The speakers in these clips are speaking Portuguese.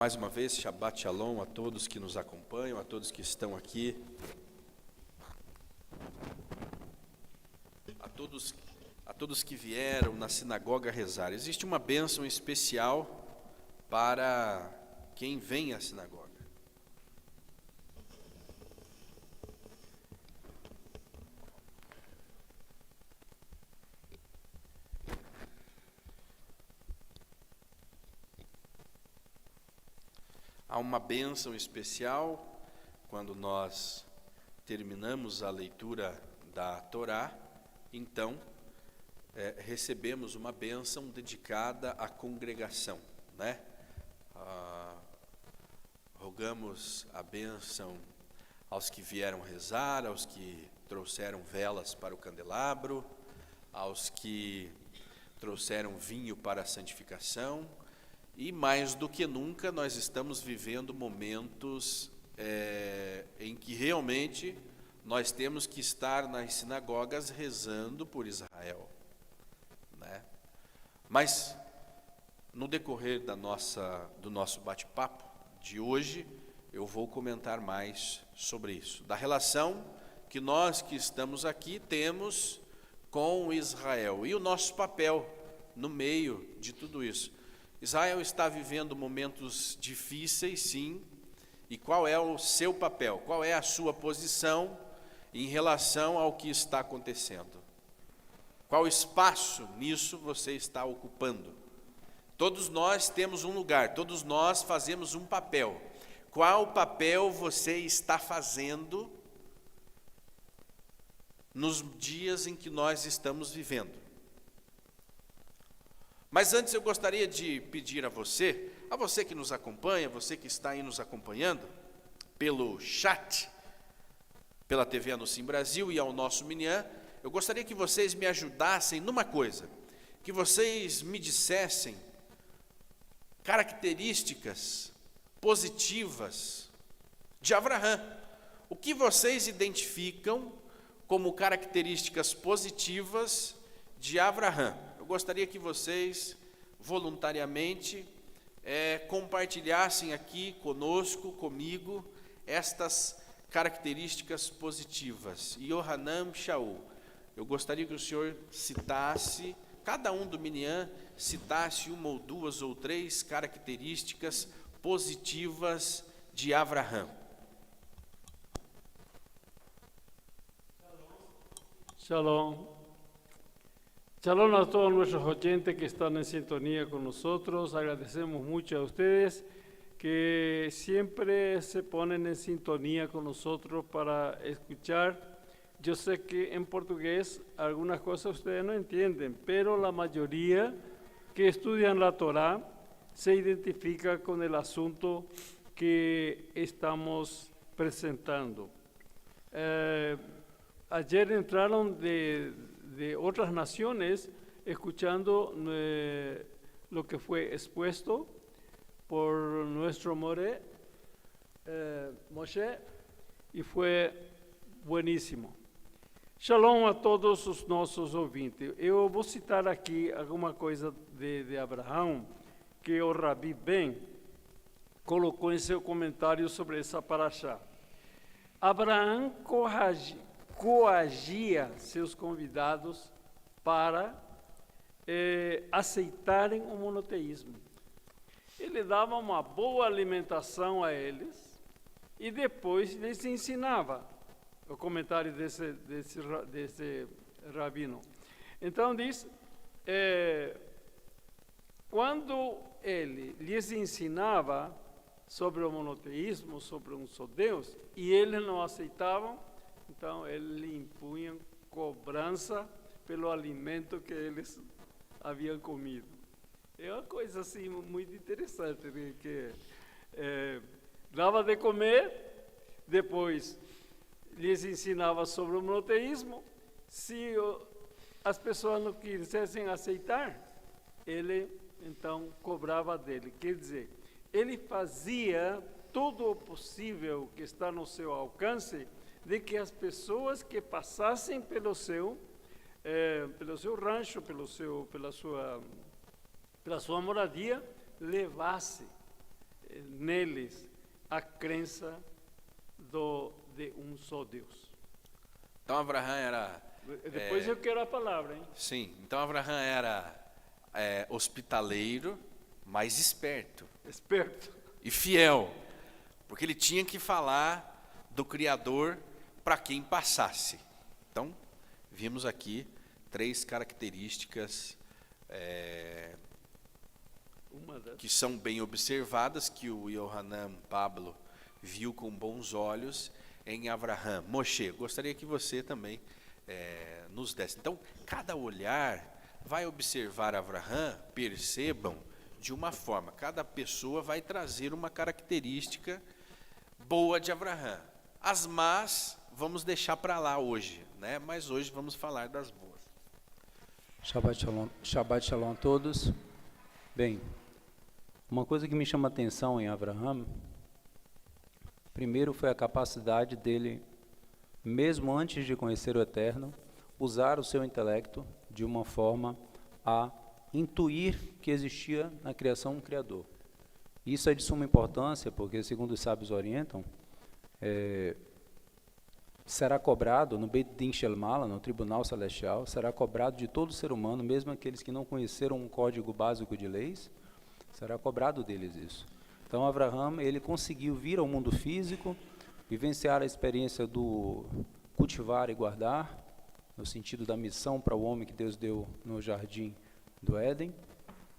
Mais uma vez, Shabbat Shalom a todos que nos acompanham, a todos que estão aqui, a todos que vieram na sinagoga rezar. Existe uma bênção especial para quem vem à sinagoga. Há uma bênção especial quando nós terminamos a leitura da Torá, então recebemos uma bênção dedicada à congregação, né? Rogamos a bênção aos que vieram rezar, aos que trouxeram velas para o candelabro, aos que trouxeram vinho para a santificação. E mais do que nunca nós estamos vivendo momentos em que realmente nós temos que estar nas sinagogas rezando por Israel, né? Mas no decorrer do nosso bate-papo de hoje, eu vou comentar mais sobre isso, da relação que nós que estamos aqui temos com Israel e o nosso papel no meio de tudo isso. Israel está vivendo momentos difíceis, sim, e qual é o seu papel, qual é a sua posição em relação ao que está acontecendo? Qual espaço nisso você está ocupando? Todos nós temos um lugar, todos nós fazemos um papel. Qual papel você está fazendo nos dias em que nós estamos vivendo? Mas antes eu gostaria de pedir a você que nos acompanha, você que está aí nos acompanhando, pelo chat, pela TV Anuncim Brasil e ao nosso Minyan, eu gostaria que vocês me ajudassem numa coisa, que vocês me dissessem características positivas de Abraham. O que vocês identificam como características positivas de Abraham? Gostaria que vocês voluntariamente compartilhassem aqui comigo, estas características positivas. Yohanan Shaul, eu gostaria que o senhor citasse, cada um do Minyan citasse uma ou duas ou três características positivas de Abraham. Shalom. Shalom a todos nuestros oyentes que están en sintonía con nosotros. Agradecemos mucho a ustedes que siempre se ponen en sintonía con nosotros para escuchar. Yo sé que en portugués algunas cosas ustedes no entienden, pero la mayoría que estudian la Torá se identifica con el asunto que estamos presentando. Ayer entraron de otras naciones, escuchando lo que fue expuesto por nuestro Moshe, y fue buenísimo. Shalom a todos os nossos ouvintes. Eu vou citar aqui alguma coisa de Abraão, que o Rabi Ben colocou em seu comentário sobre essa paraxá. Abraão coagia seus convidados para aceitarem o monoteísmo. Ele dava uma boa alimentação a eles e depois lhes ensinava. O comentário desse rabino. Então diz, quando ele lhes ensinava sobre o monoteísmo, sobre um só Deus, e eles não aceitavam, então, eles impunham cobrança pelo alimento que eles haviam comido. É uma coisa assim muito interessante, né? Que dava de comer, depois lhes ensinava sobre o monoteísmo. Se as pessoas não quisessem aceitar, ele então cobrava dele. Quer dizer, ele fazia tudo o possível que está no seu alcance de que as pessoas que passassem pelo seu rancho, pela sua moradia, levasse neles a crença de um só Deus. Então Abraão era... Depois eu quero a palavra, hein? Sim, então Abraão era hospitaleiro, mas esperto Esperto. e fiel, porque ele tinha que falar do Criador para quem passasse. Então, vimos aqui 3 características que são bem observadas, que o Yohanan Pablo viu com bons olhos em Abraão. Moshe, gostaria que você também nos desse. Então, cada olhar vai observar Abraão, percebam, de uma forma. Cada pessoa vai trazer uma característica boa de Abraão. As más, vamos deixar para lá hoje, né? Mas hoje vamos falar das boas. Shabbat Shalom a todos. Bem, uma coisa que me chama a atenção em Abraão, primeiro foi a capacidade dele, mesmo antes de conhecer o Eterno, usar o seu intelecto de uma forma a intuir que existia na criação um Criador. Isso é de suma importância, porque, segundo os sábios orientam, será cobrado no Beit Din Shel Mala, no Tribunal Celestial, será cobrado de todo ser humano, mesmo aqueles que não conheceram um código básico de leis, será cobrado deles isso. Então, Abraão, ele conseguiu vir ao mundo físico, vivenciar a experiência do cultivar e guardar, no sentido da missão para o homem que Deus deu no jardim do Éden,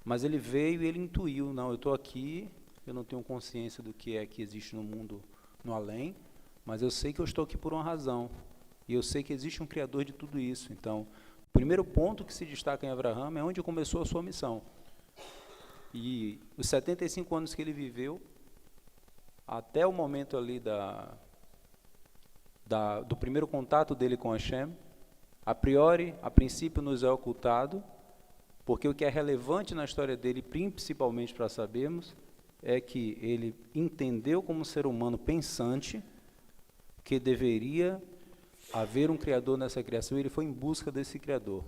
mas ele veio e ele intuiu, não, eu estou aqui, eu não tenho consciência do que é que existe no mundo, no além, mas eu sei que eu estou aqui por uma razão, e eu sei que existe um Criador de tudo isso. Então, o primeiro ponto que se destaca em Abraão é onde começou a sua missão. E os 75 anos que ele viveu, até o momento ali do primeiro contato dele com Hashem, a priori, a princípio nos é ocultado, porque o que é relevante na história dele, principalmente para sabermos, é que ele entendeu como ser humano pensante que deveria haver um Criador nessa criação, e ele foi em busca desse Criador.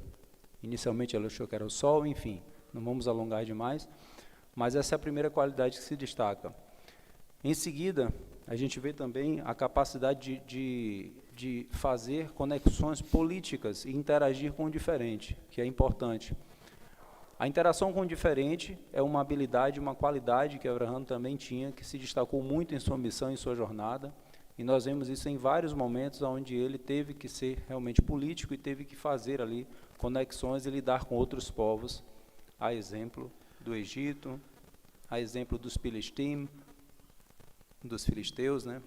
Inicialmente ele achou que era o Sol, enfim, não vamos alongar demais, mas essa é a primeira qualidade que se destaca. Em seguida, a gente vê também a capacidade de fazer conexões políticas e interagir com o diferente, que é importante. A interação com o diferente é uma habilidade, uma qualidade que Abraão também tinha, que se destacou muito em sua missão, em sua jornada, e nós vemos isso em vários momentos onde ele teve que ser realmente político e teve que fazer ali conexões e lidar com outros povos, a exemplo do Egito, a exemplo dos Filistim, dos filisteus, né?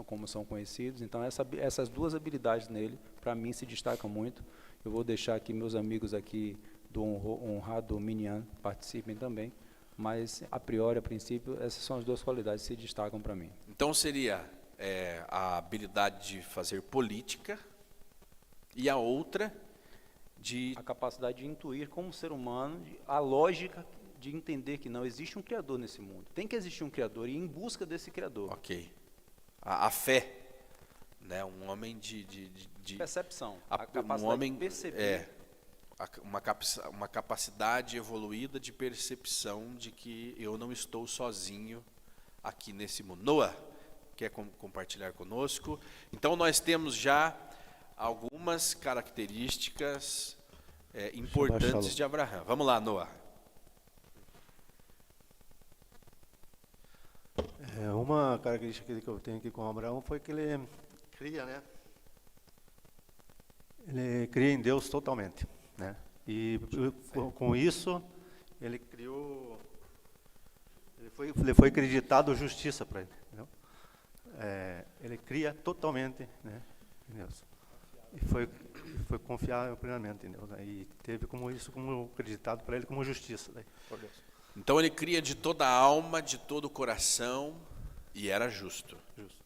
Como são conhecidos. Então, essas duas habilidades nele, para mim, se destacam muito. Eu vou deixar que meus amigos aqui do honrado Minyan participem também, mas, a priori, a princípio, essas são as duas qualidades que se destacam para mim. Então, seria a habilidade de fazer política e a outra de... A capacidade de intuir como ser humano, a lógica de entender que não existe um Criador nesse mundo. Tem que existir um Criador e ir em busca desse Criador. Ok. A fé, né? Um homem de percepção. A capacidade um homem, de perceber. Uma capacidade evoluída de percepção de que eu não estou sozinho aqui nesse mundo. Noah, quer compartilhar conosco? Então, nós temos já algumas características importantes de Abraão. Vamos lá, Noah. Uma característica que eu tenho aqui com Abraão foi que ele cria, né? Ele cria em Deus totalmente, né? E com isso ele criou, ele foi acreditado justiça para ele, entendeu? Ele cria totalmente, né, em Deus. E foi confiável plenamente em Deus, né? E teve como isso como acreditado para ele como justiça, né, por Deus. Então ele cria de toda a alma, de todo o coração, e era justo. Justo.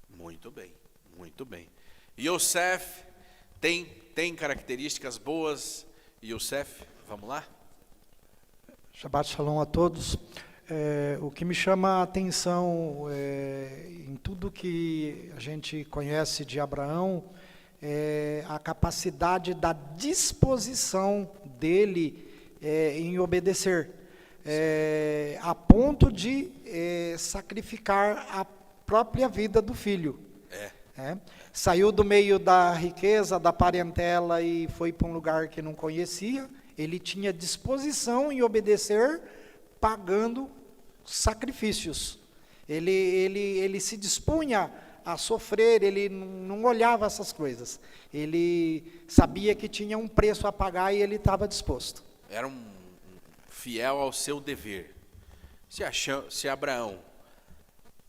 Muito bem, muito bem. Yosef tem características boas. Yosef, vamos lá? Shabbat Shalom a todos. O que me chama a atenção em tudo que a gente conhece de Abraão é a capacidade da disposição dele em obedecer. a ponto de sacrificar a própria vida do filho. Saiu do meio da riqueza, da parentela e foi para um lugar que não conhecia. Ele tinha disposição em obedecer, pagando sacrifícios. Ele se dispunha a sofrer, ele não olhava essas coisas. Ele sabia que tinha um preço a pagar e ele estava disposto. Era um fiel ao seu dever. Se Abraão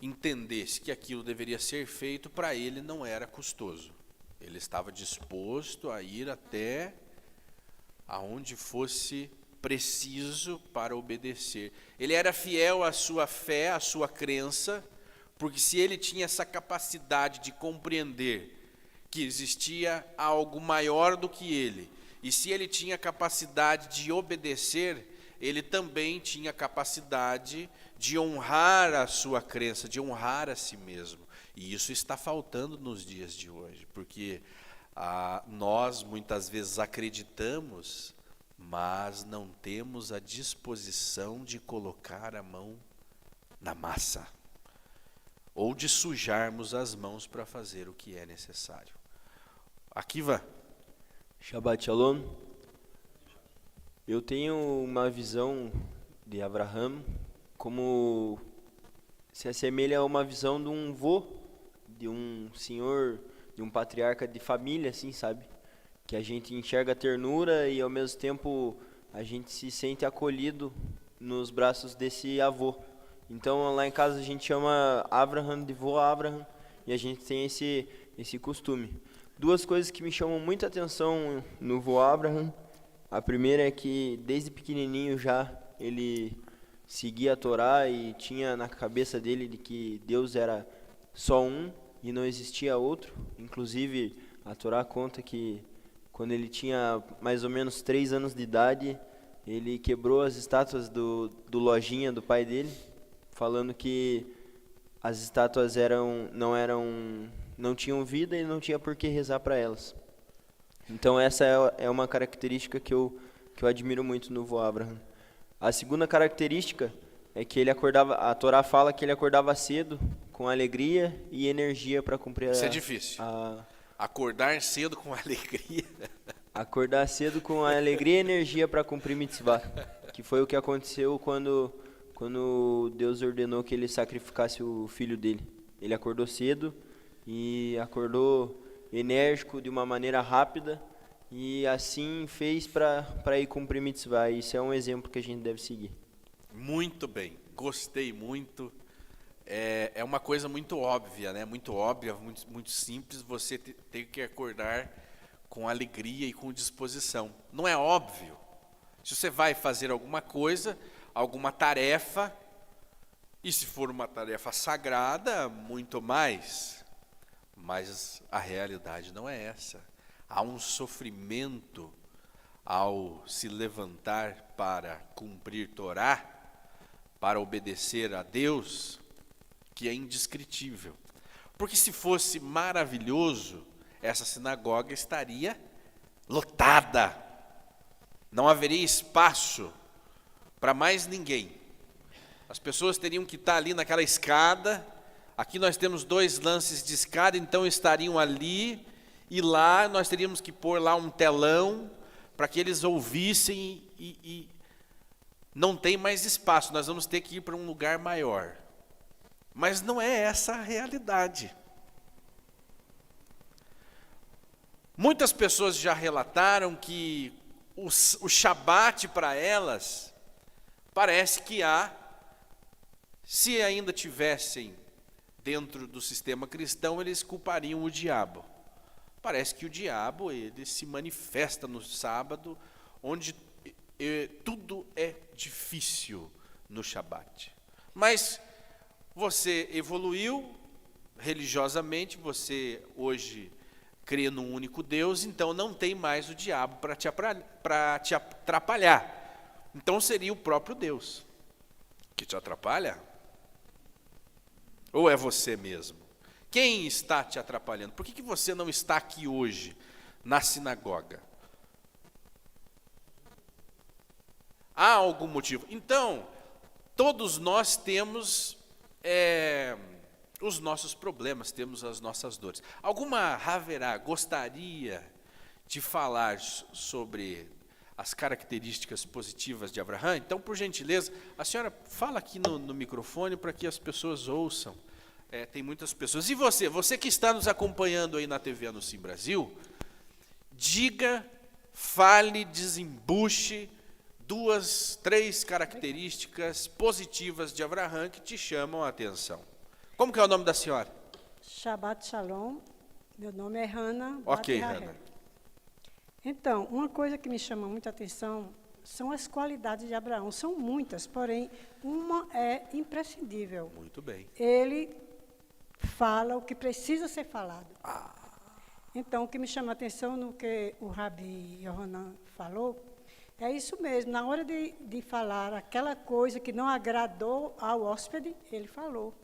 entendesse que aquilo deveria ser feito, para ele não era custoso. Ele estava disposto a ir até aonde fosse preciso para obedecer. Ele era fiel à sua fé, à sua crença, porque se ele tinha essa capacidade de compreender que existia algo maior do que ele, e se ele tinha capacidade de obedecer, ele também tinha capacidade de honrar a sua crença, de honrar a si mesmo. E isso está faltando nos dias de hoje, porque nós muitas vezes acreditamos, mas não temos a disposição de colocar a mão na massa, ou de sujarmos as mãos para fazer o que é necessário. Akiva. Shabbat Shalom. Eu tenho uma visão de Abraham como se assemelha a uma visão de um vô, de um senhor, de um patriarca de família, assim, sabe? Que a gente enxerga a ternura e ao mesmo tempo a gente se sente acolhido nos braços desse avô. Então lá em casa a gente chama Abraham de vô Abraham e a gente tem esse costume. Duas coisas que me chamam muita atenção no vô Abraham. A primeira é que desde pequenininho já ele seguia a Torá e tinha na cabeça dele de que Deus era só um e não existia outro. Inclusive a Torá conta que quando ele tinha mais ou menos 3 anos de idade, ele quebrou as estátuas do lojinha do pai dele, falando que as estátuas não tinham vida e não tinha por que rezar para elas. Então essa é uma característica que eu admiro muito no vô Abraham. A segunda característica é que a Torá fala que ele acordava cedo, com alegria e energia para cumprir Isso é difícil. Acordar cedo com alegria. Acordar cedo com alegria e energia para cumprir mitzvah, que foi o que aconteceu quando Deus ordenou que ele sacrificasse o filho dele. Ele acordou cedo e acordou enérgico de uma maneira rápida e assim fez para ir cumprir mitzvah. Isso é um exemplo que a gente deve seguir. Muito bem, gostei muito. É uma coisa muito óbvia, né? Muito óbvia, muito simples, você ter que acordar com alegria e com disposição. Não é óbvio. Se você vai fazer alguma coisa, alguma tarefa, e se for uma tarefa sagrada, muito mais. Mas a realidade não é essa. Há um sofrimento ao se levantar para cumprir Torá, para obedecer a Deus, que é indescritível. Porque se fosse maravilhoso, essa sinagoga estaria lotada. Não haveria espaço para mais ninguém. As pessoas teriam que estar ali naquela escada. Aqui nós temos 2 lances de escada, então estariam ali, e lá nós teríamos que pôr lá um telão para que eles ouvissem e não tem mais espaço, nós vamos ter que ir para um lugar maior. Mas não é essa a realidade. Muitas pessoas já relataram que o Shabat para elas parece que se ainda tivessem dentro do sistema cristão, eles culpariam o diabo. Parece que o diabo ele se manifesta no sábado, onde tudo é difícil no Shabat. Mas você evoluiu religiosamente, você hoje crê num único Deus, então não tem mais o diabo para te atrapalhar. Então seria o próprio Deus que te atrapalha? Ou é você mesmo? Quem está te atrapalhando? Por que você não está aqui hoje, na sinagoga? Há algum motivo. Então, todos nós temos os nossos problemas, temos as nossas dores. Alguma haverá gostaria de falar sobre as características positivas de Abraham? Então, por gentileza, a senhora fala aqui no microfone para que as pessoas ouçam. Tem muitas pessoas. E você que está nos acompanhando aí na TV Anunciem Brasil, diga, fale, desembuche 2, 3 características positivas de Abraham que te chamam a atenção. Como que é o nome da senhora? Shabbat Shalom, meu nome é Hannah. Ok, Bat-Rahel. Hannah. Então, uma coisa que me chama muita atenção são as qualidades de Abraão. São muitas, porém, uma é imprescindível. Muito bem. Ele fala o que precisa ser falado. Então, o que me chama a atenção no que o Rabi Yohanan falou, é isso mesmo. Na hora de falar aquela coisa que não agradou ao hóspede, ele falou.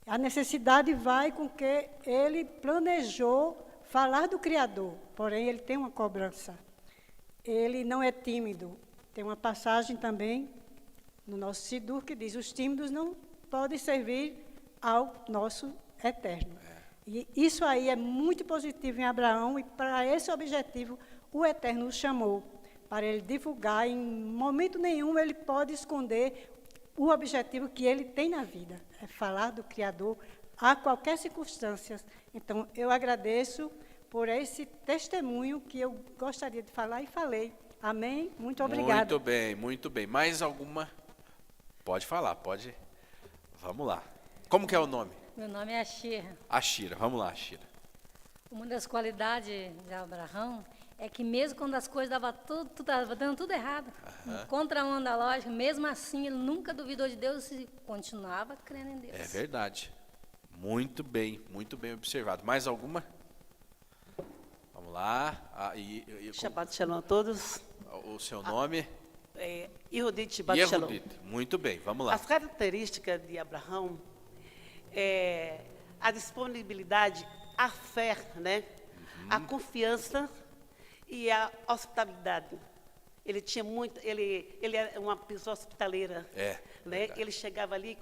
A necessidade vai com que ele planejou falar do Criador, porém ele tem uma cobrança. Ele não é tímido. Tem uma passagem também no nosso Sidur que diz: os tímidos não podem servir ao nosso Eterno. E isso aí é muito positivo em Abraão, e para esse objetivo o Eterno o chamou, para ele divulgar. Em momento nenhum ele pode esconder o objetivo que ele tem na vida, é falar do Criador a qualquer circunstância. Então, eu agradeço por esse testemunho que eu gostaria de falar e falei. Amém? Muito obrigada. Muito bem, muito bem. Mais alguma? Pode falar, pode. Vamos lá. Como que é o nome? Meu nome é Ashira. Ashira. Vamos lá, Ashira. Uma das qualidades de Abraão é que mesmo quando as coisas davam dando tudo errado, contra a onda lógica, mesmo assim ele nunca duvidou de Deus e continuava crendo em Deus. É verdade. Muito bem observado. Mais alguma? Vamos lá. Shabbat Shalom a todos. O seu nome? Yehudit Shabbat Shalom. Yehudit. Muito bem, vamos lá. As características de Abraão é a disponibilidade, a fé, né? A confiança e a hospitalidade. Ele tinha muito, ele é uma pessoa hospitaleira. Né? Ele chegava ali,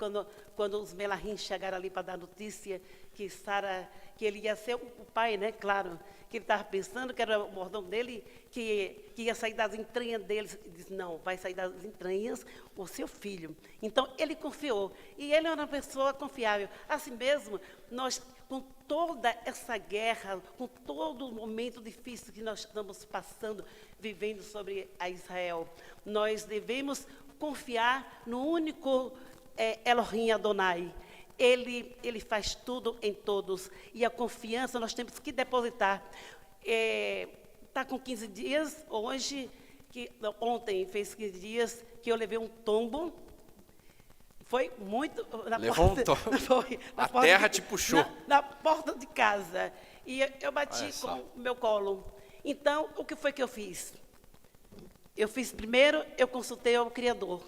quando os Melahim chegaram ali para dar notícia que Sara, que ele ia ser o pai, né? Claro, que ele estava pensando que era o mordomo dele, que ia sair das entranhas dele. Ele disse: não, vai sair das entranhas o seu filho. Então, ele confiou. E ele era uma pessoa confiável. Assim mesmo, nós, com toda essa guerra, com todo o momento difícil que nós estamos passando, vivendo sobre a Israel, nós devemos confiar no único Elohim Adonai. Ele faz tudo em todos. E a confiança nós temos que depositar. Está com 15 dias, ontem fez 15 dias, que eu levei um tombo. Foi muito... Levou um tombo. A terra te puxou. Na porta de casa. E eu bati com o meu colo. Então, o que foi que eu fiz? Eu consultei ao Criador.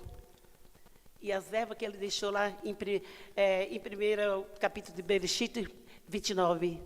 E as ervas que ele deixou lá em 1º capítulo de Bereshit 29.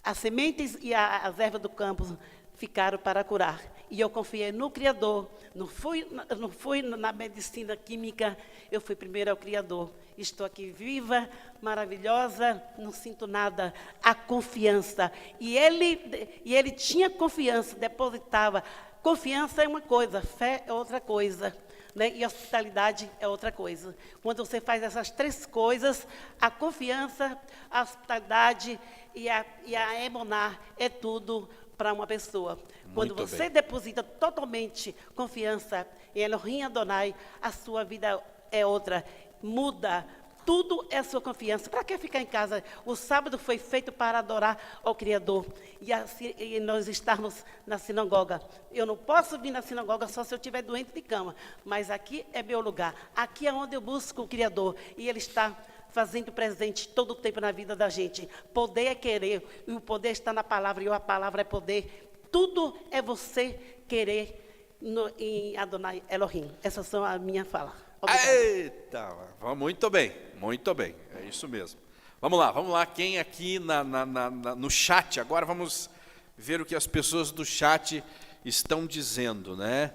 As sementes e as ervas do campo ficaram para curar. E eu confiei no Criador. Não fui na medicina química, eu fui primeiro ao Criador. Estou aqui viva, maravilhosa, não sinto nada. A confiança. E ele tinha confiança, depositava. Confiança é uma coisa, fé é outra coisa. Né? E hospitalidade é outra coisa. Quando você faz essas 3 coisas, a confiança, a hospitalidade e a emuná é tudo para uma pessoa. Quando você deposita totalmente confiança em Elohim Adonai, a sua vida é outra, muda. Tudo é sua confiança. Para que ficar em casa? O sábado foi feito para adorar ao Criador. E nós estarmos na sinagoga. Eu não posso vir na sinagoga só se eu estiver doente de cama. Mas aqui é meu lugar. Aqui é onde eu busco o Criador. E Ele está fazendo presente todo o tempo na vida da gente. Poder é querer. E o poder está na palavra. E a palavra é poder. Tudo é você querer em Adonai Elohim. Essas são a minha fala. Obrigada. Eita, muito bem, é isso mesmo. Vamos lá, quem aqui no chat, agora vamos ver o que as pessoas do chat estão dizendo, né?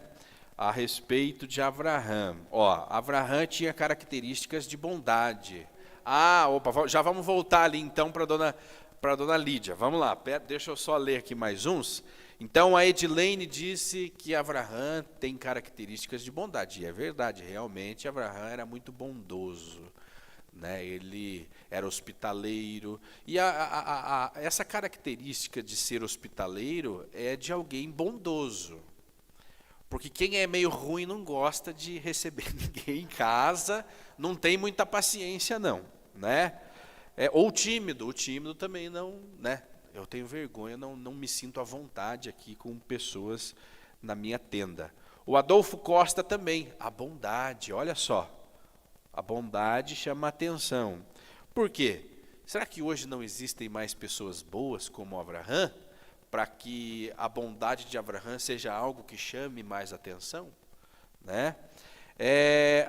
a respeito de Abraham. Ó, Abraham tinha características de bondade. Opa, já vamos voltar ali então para a dona Lídia. Vamos lá, deixa eu só ler aqui mais uns. Então, a Edilene disse que Abraham tem características de bondade. E é verdade, realmente, Abraham era muito bondoso. Né? Ele era hospitaleiro. E essa característica de ser hospitaleiro é de alguém bondoso. Porque quem é meio ruim não gosta de receber ninguém em casa, não tem muita paciência, não. Né? Ou tímido, o tímido também não... Né? Eu tenho vergonha, não me sinto à vontade aqui com pessoas na minha tenda. O Adolfo Costa também, a bondade, olha só. A bondade chama a atenção. Por quê? Será que hoje não existem mais pessoas boas como Abraham, para que a bondade de Abraham seja algo que chame mais atenção? Né?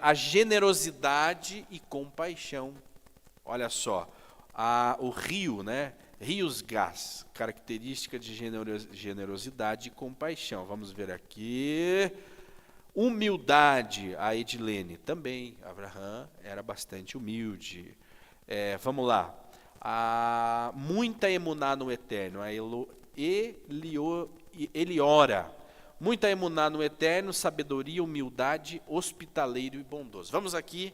A generosidade e compaixão. Olha só, o rio, né? Rios Gás, característica de generosidade e compaixão. Vamos ver aqui. Humildade, a Edilene. Também, Abraham era bastante humilde. Vamos lá. Muita emuná no Eterno, a Eliora. Muita emuná no Eterno, sabedoria, humildade, hospitaleiro e bondoso. Vamos aqui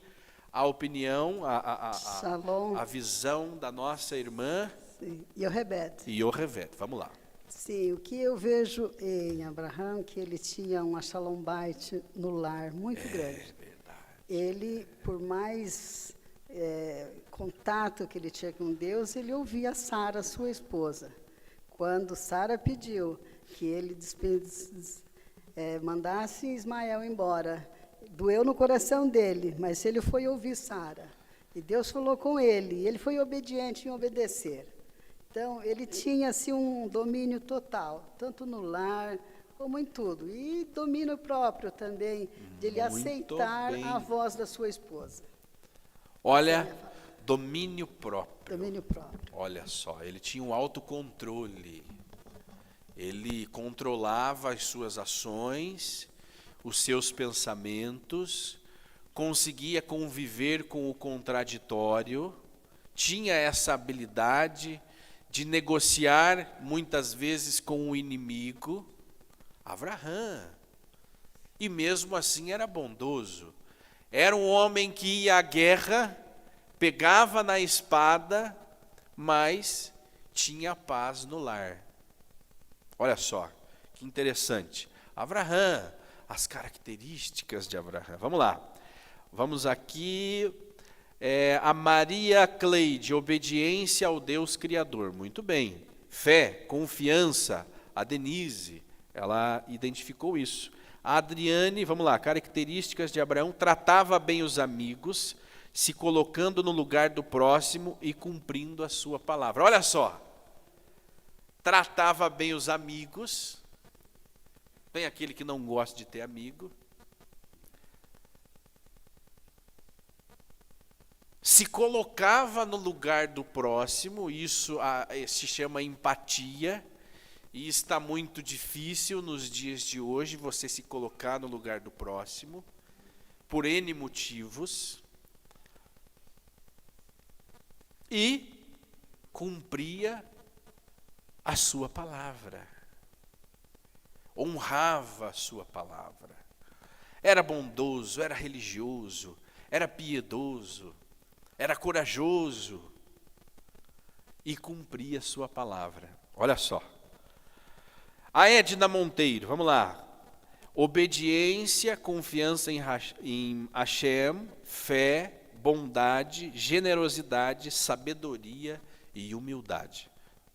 a opinião, a visão da nossa irmã... Sim, Yochebed. Yochebed, vamos lá. Sim, o que eu vejo em Abraham, que ele tinha uma shalom bait no lar muito grande. Verdade. Ele, por mais contato que ele tinha com Deus, ele ouvia Sara, sua esposa. Quando Sara pediu que ele mandasse Ismael embora, doeu no coração dele, mas ele foi ouvir Sara. E Deus falou com ele, e ele foi obediente em obedecer. Então, ele tinha assim, um domínio total, tanto no lar como em tudo. E domínio próprio também, de ele aceitar a voz da sua esposa. Olha, domínio próprio. Domínio próprio. Olha só, ele tinha um autocontrole. Ele controlava as suas ações, os seus pensamentos, conseguia conviver com o contraditório, tinha essa habilidade de negociar muitas vezes com o inimigo. Abraham. E mesmo assim era bondoso. Era um homem que ia à guerra, pegava na espada, mas tinha paz no lar. Olha só, que interessante. Abraham, as características de Abraham. Vamos lá. Vamos aqui... a Maria Cleide, obediência ao Deus Criador. Muito bem. Fé, confiança. A Denise, ela identificou isso. A Adriane, vamos lá, características de Abraão: tratava bem os amigos, se colocando no lugar do próximo e cumprindo a sua palavra. Olha só. Tratava bem os amigos. Tem aquele que não gosta de ter amigo. Se colocava no lugar do próximo, isso se chama empatia, e está muito difícil nos dias de hoje você se colocar no lugar do próximo, por N motivos, e cumpria a sua palavra, honrava a sua palavra, era bondoso, era religioso, era piedoso, era corajoso e cumpria a sua palavra. Olha só. A Edna Monteiro, vamos lá. Obediência, confiança em Hashem, fé, bondade, generosidade, sabedoria e humildade.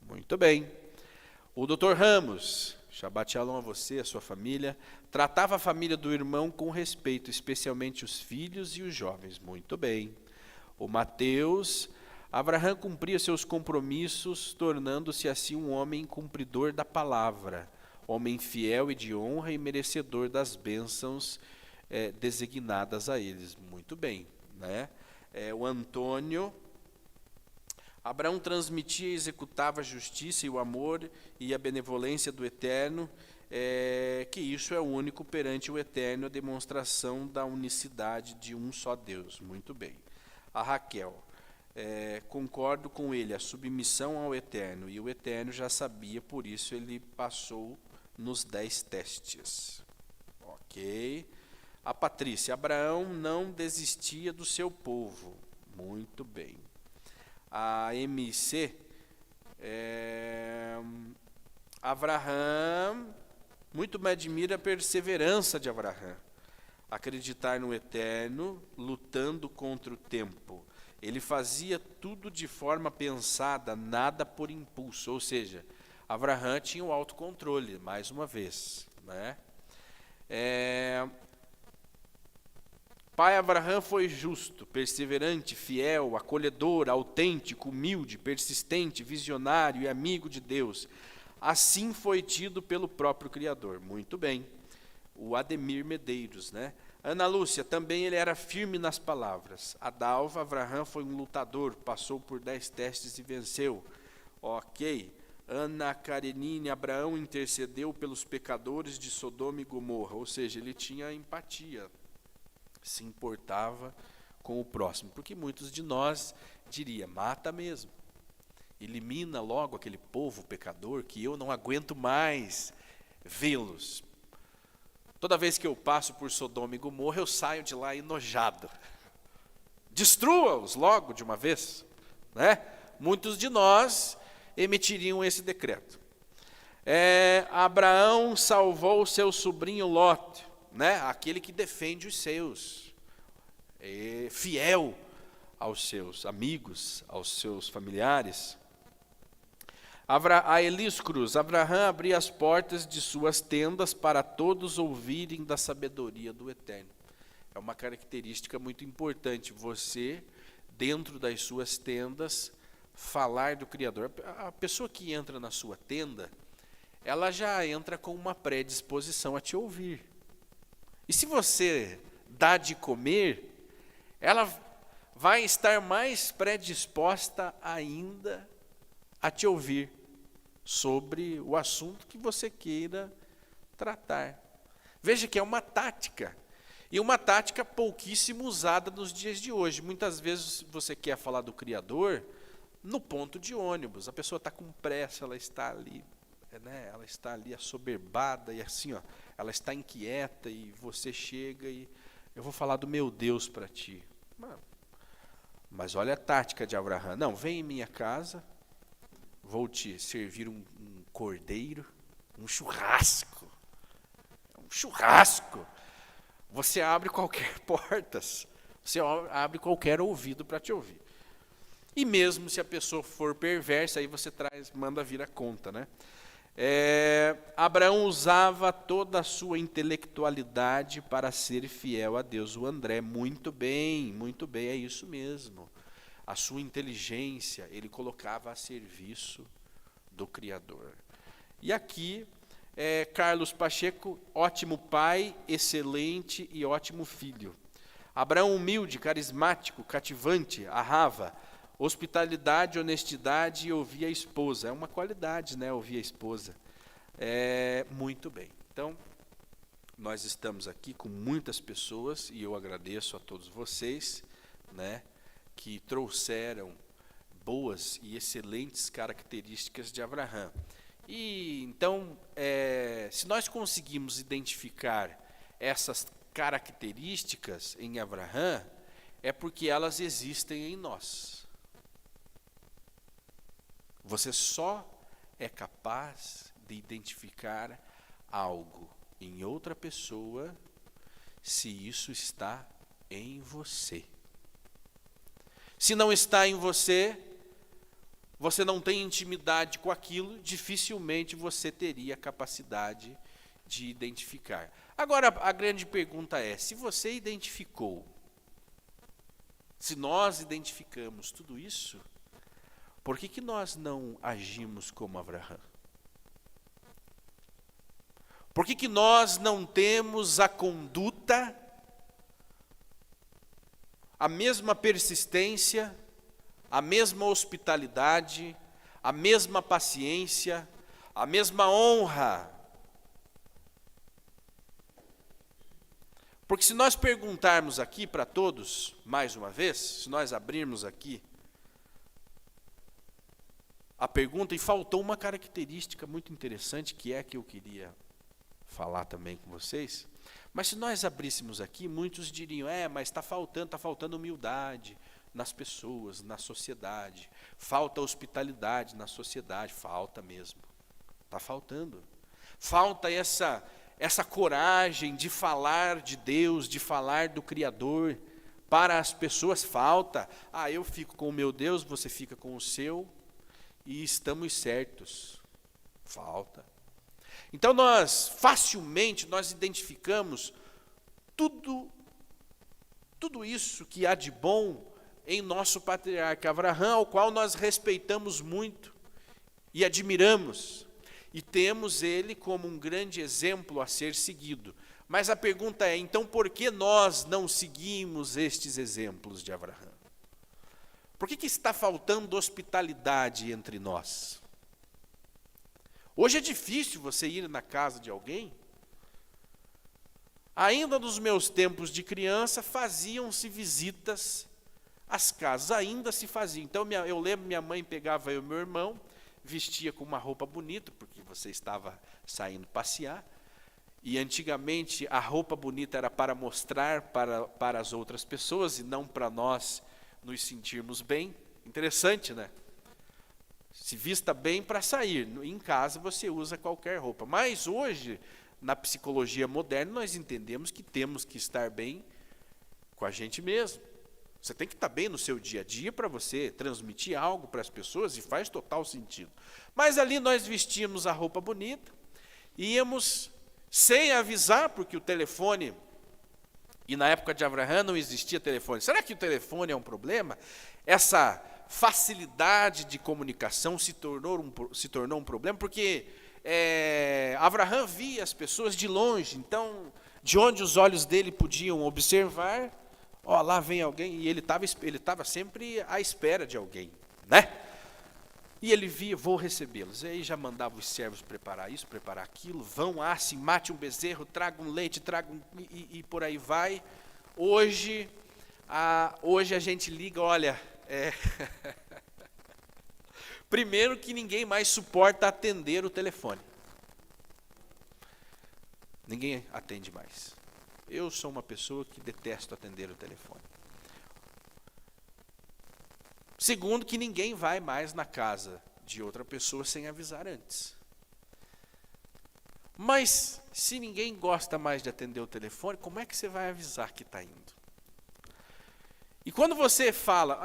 Muito bem. O Dr. Ramos, Shabbat Shalom a você, a sua família, tratava a família do irmão com respeito, especialmente os filhos e os jovens. Muito bem. O Mateus, Abraham cumpria seus compromissos, tornando-se assim um homem cumpridor da palavra, homem fiel e de honra e merecedor das bênçãos designadas a eles. Muito bem. Né? O Antônio, Abraão transmitia e executava a justiça e o amor e a benevolência do Eterno, que isso é único perante o Eterno, a demonstração da unicidade de um só Deus. Muito bem. A Raquel, concordo com ele, a submissão ao Eterno, e o Eterno já sabia, por isso ele passou nos 10 testes. Ok. A Patrícia, Abraão não desistia do seu povo. Muito bem. A MC, Abraão, muito me admira a perseverança de Abraão. Acreditar no Eterno, lutando contra o tempo. Ele fazia tudo de forma pensada, nada por impulso. Ou seja, Abraão tinha o autocontrole, mais uma vez, né? Pai Abraão foi justo, perseverante, fiel, acolhedor, autêntico, humilde, persistente, visionário e amigo de Deus. Assim foi tido pelo próprio Criador. Muito bem. O Ademir Medeiros, né? Ana Lúcia, também ele era firme nas palavras. Adalva, Abraão foi um lutador, passou por 10 testes e venceu. Ok. Ana Karenine, Abraão intercedeu pelos pecadores de Sodoma e Gomorra, ou seja, ele tinha empatia, se importava com o próximo, porque muitos de nós diria, mata mesmo, elimina logo aquele povo pecador que eu não aguento mais vê-los. Toda vez que eu passo por Sodoma e Gomorra, eu saio de lá enojado. Destrua-os logo de uma vez, né? Muitos de nós emitiriam esse decreto. Abraão salvou seu sobrinho Lot, né? Aquele que defende os seus, fiel aos seus amigos, aos seus familiares. A Elis Cruz, Abraão abria as portas de suas tendas para todos ouvirem da sabedoria do Eterno. É uma característica muito importante, você, dentro das suas tendas, falar do Criador. A pessoa que entra na sua tenda, ela já entra com uma predisposição a te ouvir. E se você dá de comer, ela vai estar mais predisposta ainda a te ouvir sobre o assunto que você queira tratar. Veja que é uma tática, e uma tática pouquíssimo usada nos dias de hoje. Muitas vezes você quer falar do Criador no ponto de ônibus, a pessoa está com pressa, ela está ali, né, ela está ali assoberbada, e assim, ó, ela está inquieta, e você chega e eu vou falar do meu Deus para ti. Mas olha a tática de Abraão. Não, vem em minha casa, vou te servir um cordeiro, um churrasco. Um churrasco. Você abre qualquer portas, você abre qualquer ouvido para te ouvir. E mesmo se a pessoa for perversa, aí você manda vir a conta, né? Abraão usava toda a sua intelectualidade para ser fiel a Deus. O André, muito bem, é isso mesmo. A sua inteligência, ele colocava a serviço do Criador. E aqui, Carlos Pacheco, ótimo pai, excelente e ótimo filho. Abraão humilde, carismático, cativante, arrava, hospitalidade, honestidade e ouvir a esposa. É uma qualidade, né? Ouvir a esposa. Muito bem. Então, nós estamos aqui com muitas pessoas e eu agradeço a todos vocês, né, que trouxeram boas e excelentes características de Abraão. E então, se nós conseguimos identificar essas características em Abraão, é porque elas existem em nós. Você só é capaz de identificar algo em outra pessoa se isso está em você. Se não está em você, você não tem intimidade com aquilo, dificilmente você teria a capacidade de identificar. Agora, a grande pergunta é, se você identificou, se nós identificamos tudo isso, por que nós não agimos como Abraão? Por que nós não temos a conduta, a mesma persistência, a mesma hospitalidade, a mesma paciência, a mesma honra Porque se nós perguntarmos aqui para todos, mais uma vez, se nós abrirmos aqui a pergunta, e faltou uma característica muito interessante, que eu queria falar também com vocês, mas se nós abríssemos aqui, muitos diriam, mas está faltando humildade nas pessoas, na sociedade, falta hospitalidade na sociedade, falta mesmo, está faltando. Falta essa coragem de falar de Deus, de falar do Criador para as pessoas, falta. Eu fico com o meu Deus, você fica com o seu, e estamos certos. Falta. Então facilmente nós identificamos tudo isso que há de bom em nosso patriarca Abraão, ao qual nós respeitamos muito e admiramos, e temos ele como um grande exemplo a ser seguido. Mas a pergunta é, então por que nós não seguimos estes exemplos de Abraão? Por que está faltando hospitalidade entre nós? Hoje é difícil você ir na casa de alguém. Ainda nos meus tempos de criança, faziam-se visitas às casas, ainda se fazia. Então, eu lembro, minha mãe pegava eu e meu irmão, vestia com uma roupa bonita, porque você estava saindo passear, e antigamente a roupa bonita era para mostrar para as outras pessoas, e não para nós nos sentirmos bem. Interessante, né? Se vista bem para sair. Em casa você usa qualquer roupa. Mas hoje, na psicologia moderna, nós entendemos que temos que estar bem com a gente mesmo. Você tem que estar bem no seu dia a dia para você transmitir algo para as pessoas, e faz total sentido. Mas ali nós vestíamos a roupa bonita, íamos sem avisar, porque o telefone, e na época de Abraão não existia telefone. Será que o telefone é um problema? Essa facilidade de comunicação se tornou um problema, porque Abraão via as pessoas de longe, então, de onde os olhos dele podiam observar, lá vem alguém, e ele estava sempre à espera de alguém, né? E ele via, vou recebê-los. E aí já mandava os servos preparar isso, preparar aquilo, vão, se mate um bezerro, traga um leite, e por aí vai. Hoje a gente liga, olha, primeiro que ninguém mais suporta atender o telefone. Ninguém atende mais. Eu sou uma pessoa que detesto atender o telefone. Segundo, que ninguém vai mais na casa de outra pessoa sem avisar antes. Mas, se ninguém gosta mais de atender o telefone, como é que você vai avisar que está indo? E quando você fala,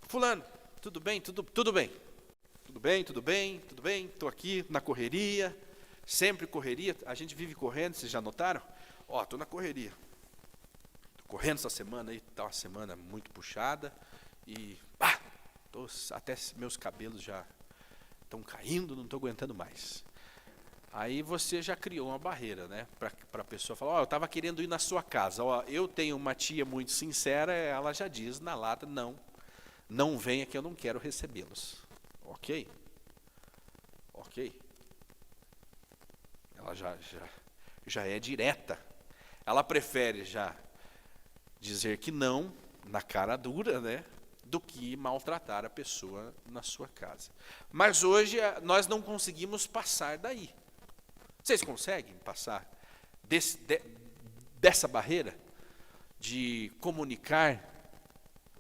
fulano, tudo bem? Tudo bem. Tudo bem, estou aqui na correria, sempre correria, a gente vive correndo, vocês já notaram? Estou na correria. Estou correndo essa semana aí, está uma semana muito puxada, e até meus cabelos já estão caindo, não estou aguentando mais. Aí você já criou uma barreira, né? Para a pessoa falar, eu estava querendo ir na sua casa. Eu tenho uma tia muito sincera, ela já diz na lata, não venha que eu não quero recebê-los. Ok? Ela já é direta. Ela prefere já dizer que não, na cara dura, né? Do que maltratar a pessoa na sua casa. Mas hoje nós não conseguimos passar daí. Vocês conseguem passar dessa barreira de comunicar?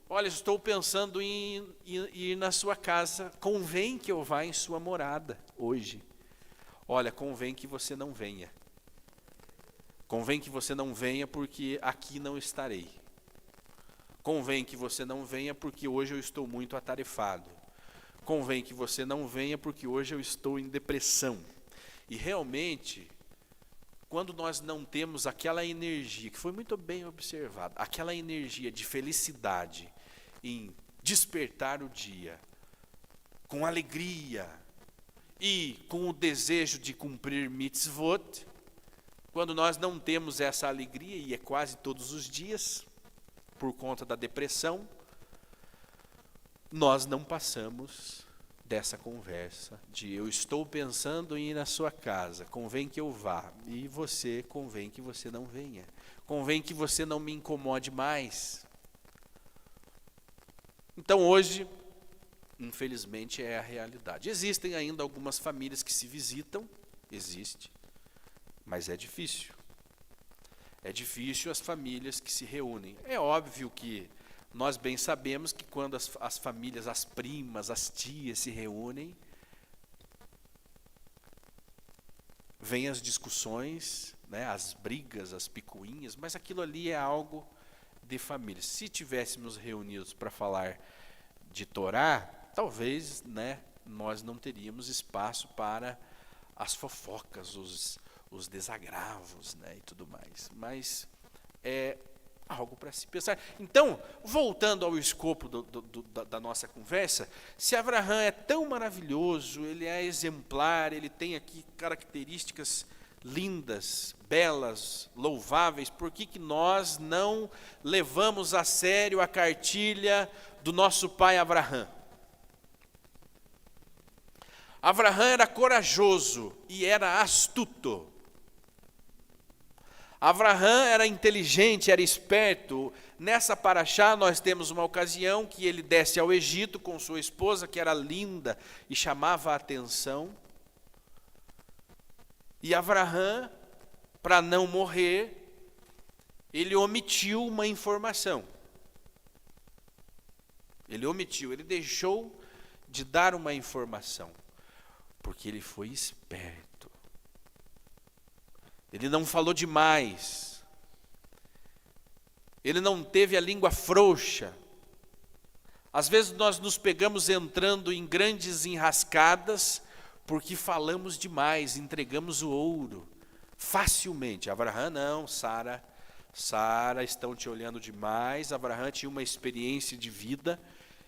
Olha, estou pensando em ir na sua casa, convém que eu vá em sua morada hoje. Olha, convém que você não venha. Convém que você não venha porque aqui não estarei. Convém que você não venha porque hoje eu estou muito atarefado. Convém que você não venha porque hoje eu estou em depressão. E realmente, quando nós não temos aquela energia, que foi muito bem observado, aquela energia de felicidade em despertar o dia, com alegria e com o desejo de cumprir mitzvot, quando nós não temos essa alegria, e é quase todos os dias, por conta da depressão, nós não passamos dessa conversa, de eu estou pensando em ir na sua casa, convém que eu vá, e você, convém que você não venha, convém que você não me incomode mais. Então hoje, infelizmente, é a realidade. Existem ainda algumas famílias que se visitam, existe, mas é difícil. É difícil as famílias que se reúnem. É óbvio que nós bem sabemos que quando as famílias, as primas, as tias se reúnem, vêm as discussões, né, as brigas, as picuinhas, mas aquilo ali é algo de família. Se tivéssemos reunidos para falar de Torá, talvez, né, nós não teríamos espaço para as fofocas, os desagravos, né, e tudo mais. Mas é algo para se pensar. Então, voltando ao escopo da nossa conversa, se Abraão é tão maravilhoso, ele é exemplar, ele tem aqui características lindas, belas, louváveis, por que nós não levamos a sério a cartilha do nosso pai Abraão? Abraão era corajoso e era astuto. Abraão era inteligente, era esperto. Nessa paraxá nós temos uma ocasião que ele desce ao Egito com sua esposa, que era linda e chamava a atenção. E Abraão, para não morrer, ele omitiu uma informação. Ele deixou de dar uma informação, porque ele foi esperto. Ele não falou demais. Ele não teve a língua frouxa. Às vezes nós nos pegamos entrando em grandes enrascadas porque falamos demais, entregamos o ouro facilmente. Abraão não, Sara estão te olhando demais. Abraão tinha uma experiência de vida,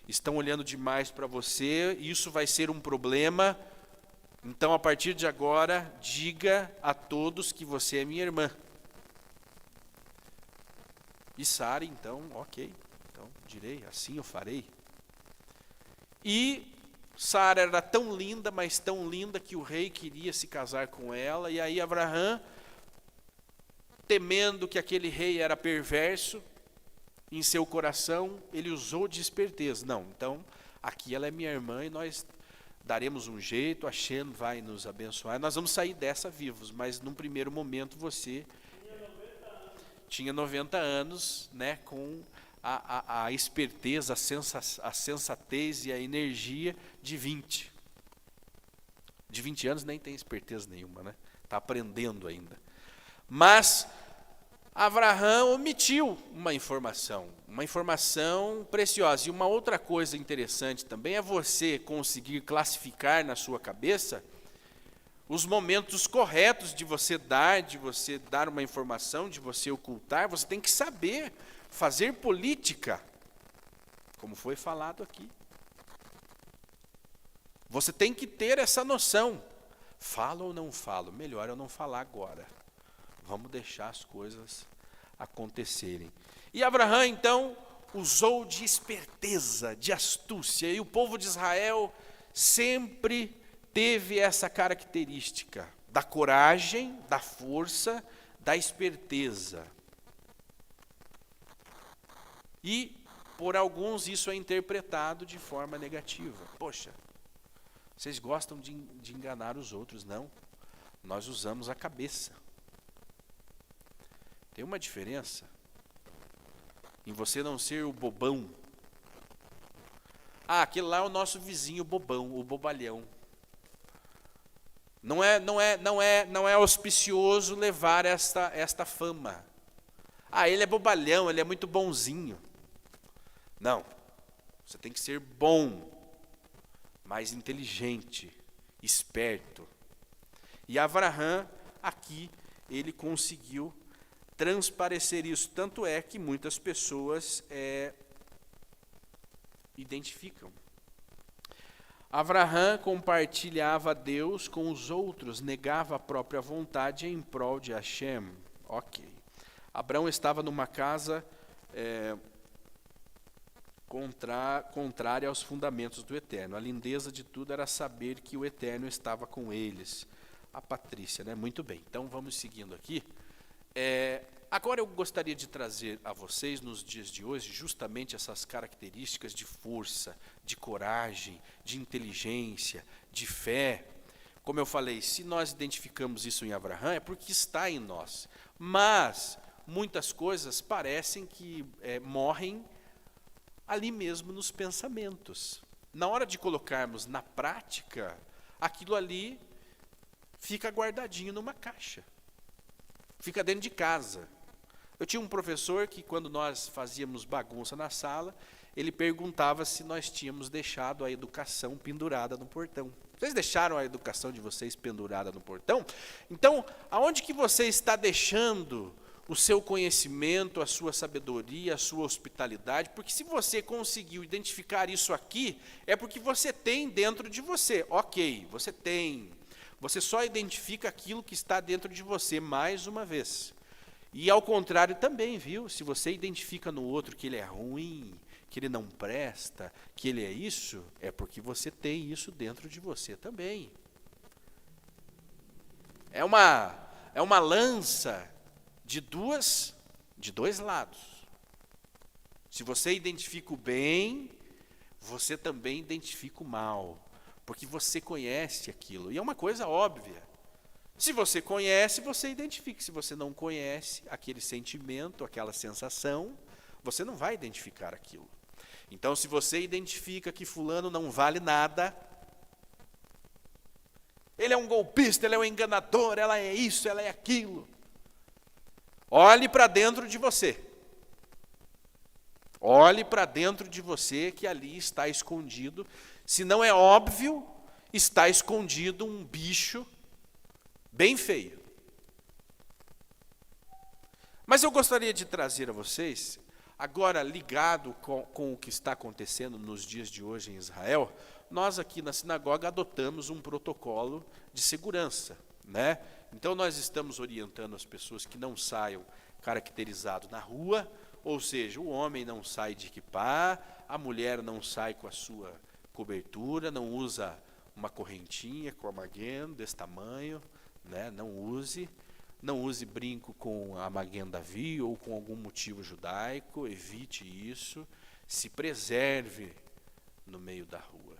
estão olhando demais para você, isso vai ser um problema. Então, a partir de agora, diga a todos que você é minha irmã. E Sara, então, ok, então direi, assim eu farei. E Sara era tão linda, mas tão linda, que o rei queria se casar com ela, e aí Abraão, temendo que aquele rei era perverso, em seu coração, ele usou de esperteza. Não, então, aqui ela é minha irmã e nós daremos um jeito, a Shem vai nos abençoar, nós vamos sair dessa vivos, mas num primeiro momento você tinha 90 anos, né, com a esperteza, a sensatez e a energia de 20. De 20 anos nem tem esperteza nenhuma, né? Está aprendendo ainda. Mas Abraão omitiu uma informação preciosa. E uma outra coisa interessante também é você conseguir classificar na sua cabeça os momentos corretos de você dar uma informação, de você ocultar. Você tem que saber fazer política, como foi falado aqui. Você tem que ter essa noção. Falo ou não falo? Melhor eu não falar agora. Vamos deixar as coisas acontecerem. E Abraão, então, usou de esperteza, de astúcia. E o povo de Israel sempre teve essa característica da coragem, da força, da esperteza. E, por alguns, isso é interpretado de forma negativa. Poxa, vocês gostam de enganar os outros. Não, nós usamos a cabeça. Tem uma diferença em você não ser o bobão. Ah, aquele lá é o nosso vizinho bobão, o bobalhão. Não é auspicioso levar esta fama. Ah, ele é bobalhão, ele é muito bonzinho. Não, você tem que ser bom, mais inteligente, esperto. E Abraão, aqui, ele conseguiu transparecer isso. Tanto é que muitas pessoas identificam. Abraão compartilhava Deus com os outros, negava a própria vontade em prol de Hashem. Ok. Abraão estava numa casa contrária aos fundamentos do Eterno. A lindeza de tudo era saber que o Eterno estava com eles. A Patrícia, né? Muito bem. Então, vamos seguindo aqui. Agora eu gostaria de trazer a vocês, nos dias de hoje, justamente essas características de força, de coragem, de inteligência, de fé. Como eu falei, se nós identificamos isso em Abraão, é porque está em nós. Mas muitas coisas parecem que morrem ali mesmo nos pensamentos. Na hora de colocarmos na prática, aquilo ali fica guardadinho numa caixa. Fica dentro de casa. Eu tinha um professor que, quando nós fazíamos bagunça na sala, ele perguntava se nós tínhamos deixado a educação pendurada no portão. Vocês deixaram a educação de vocês pendurada no portão? Então, aonde que você está deixando o seu conhecimento, a sua sabedoria, a sua hospitalidade? Porque se você conseguiu identificar isso aqui, é porque você tem dentro de você. Ok, você tem. Você só identifica aquilo que está dentro de você, mais uma vez. E ao contrário também, viu? Se você identifica no outro que ele é ruim, que ele não presta, que ele é isso, é porque você tem isso dentro de você também. É uma lança de dois lados. Se você identifica o bem, você também identifica o mal, porque você conhece aquilo. E é uma coisa óbvia. Se você conhece, você identifica. Se você não conhece aquele sentimento, aquela sensação, você não vai identificar aquilo. Então, se você identifica que fulano não vale nada, ele é um golpista, ele é um enganador, ela é isso, ela é aquilo, olhe para dentro de você. Olhe para dentro de você, que ali está escondido. Se não é óbvio, está escondido um bicho bem feio. Mas eu gostaria de trazer a vocês, agora ligado com o que está acontecendo nos dias de hoje em Israel, nós aqui na sinagoga adotamos um protocolo de segurança, né? Então nós estamos orientando as pessoas que não saiam caracterizados na rua, ou seja, o homem não sai de equipá, a mulher não sai com a sua cobertura, não usa uma correntinha com a Magen desse tamanho, né? Não use brinco com a Magen Davi ou com algum motivo judaico, evite isso, se preserve no meio da rua.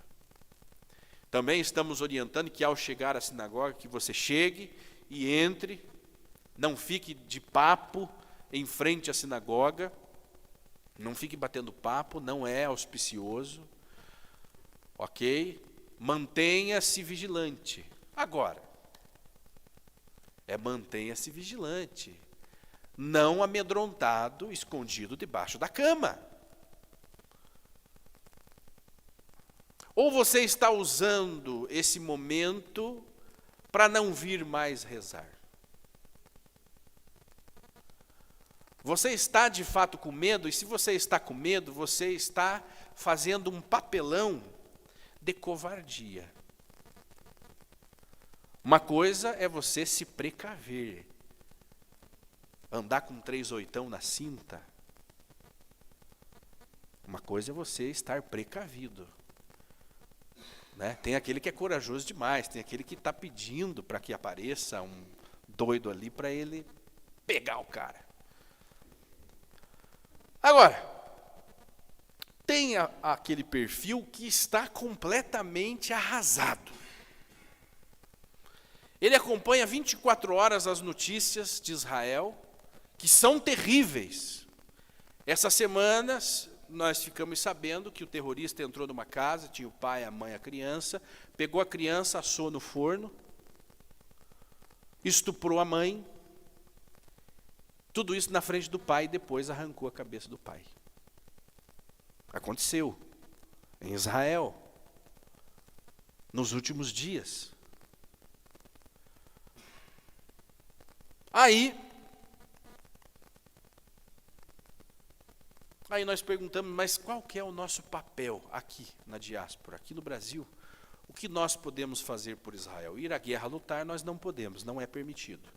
Também estamos orientando que ao chegar à sinagoga, que você chegue e entre, não fique de papo em frente à sinagoga, não fique batendo papo, não é auspicioso, ok? Mantenha-se vigilante. Agora, mantenha-se vigilante, não amedrontado, escondido debaixo da cama. Ou você está usando esse momento para não vir mais rezar? Você está de fato com medo? E se você está com medo, você está fazendo um papelão de covardia. Uma coisa é você se precaver, andar com 3/8 na cinta. Uma coisa é você estar precavido, né? Tem aquele que é corajoso demais, tem aquele que está pedindo para que apareça um doido ali para ele pegar o cara. Agora, tem aquele perfil que está completamente arrasado. Ele acompanha 24 horas as notícias de Israel, que são terríveis. Essas semanas, nós ficamos sabendo que o terrorista entrou numa casa, tinha o pai, a mãe, a criança, pegou a criança, assou no forno, estuprou a mãe, tudo isso na frente do pai e depois arrancou a cabeça do pai. Aconteceu em Israel, nos últimos dias. Aí nós perguntamos, mas qual que é o nosso papel aqui na diáspora, aqui no Brasil? O que nós podemos fazer por Israel? Ir à guerra lutar nós não podemos, não é permitido.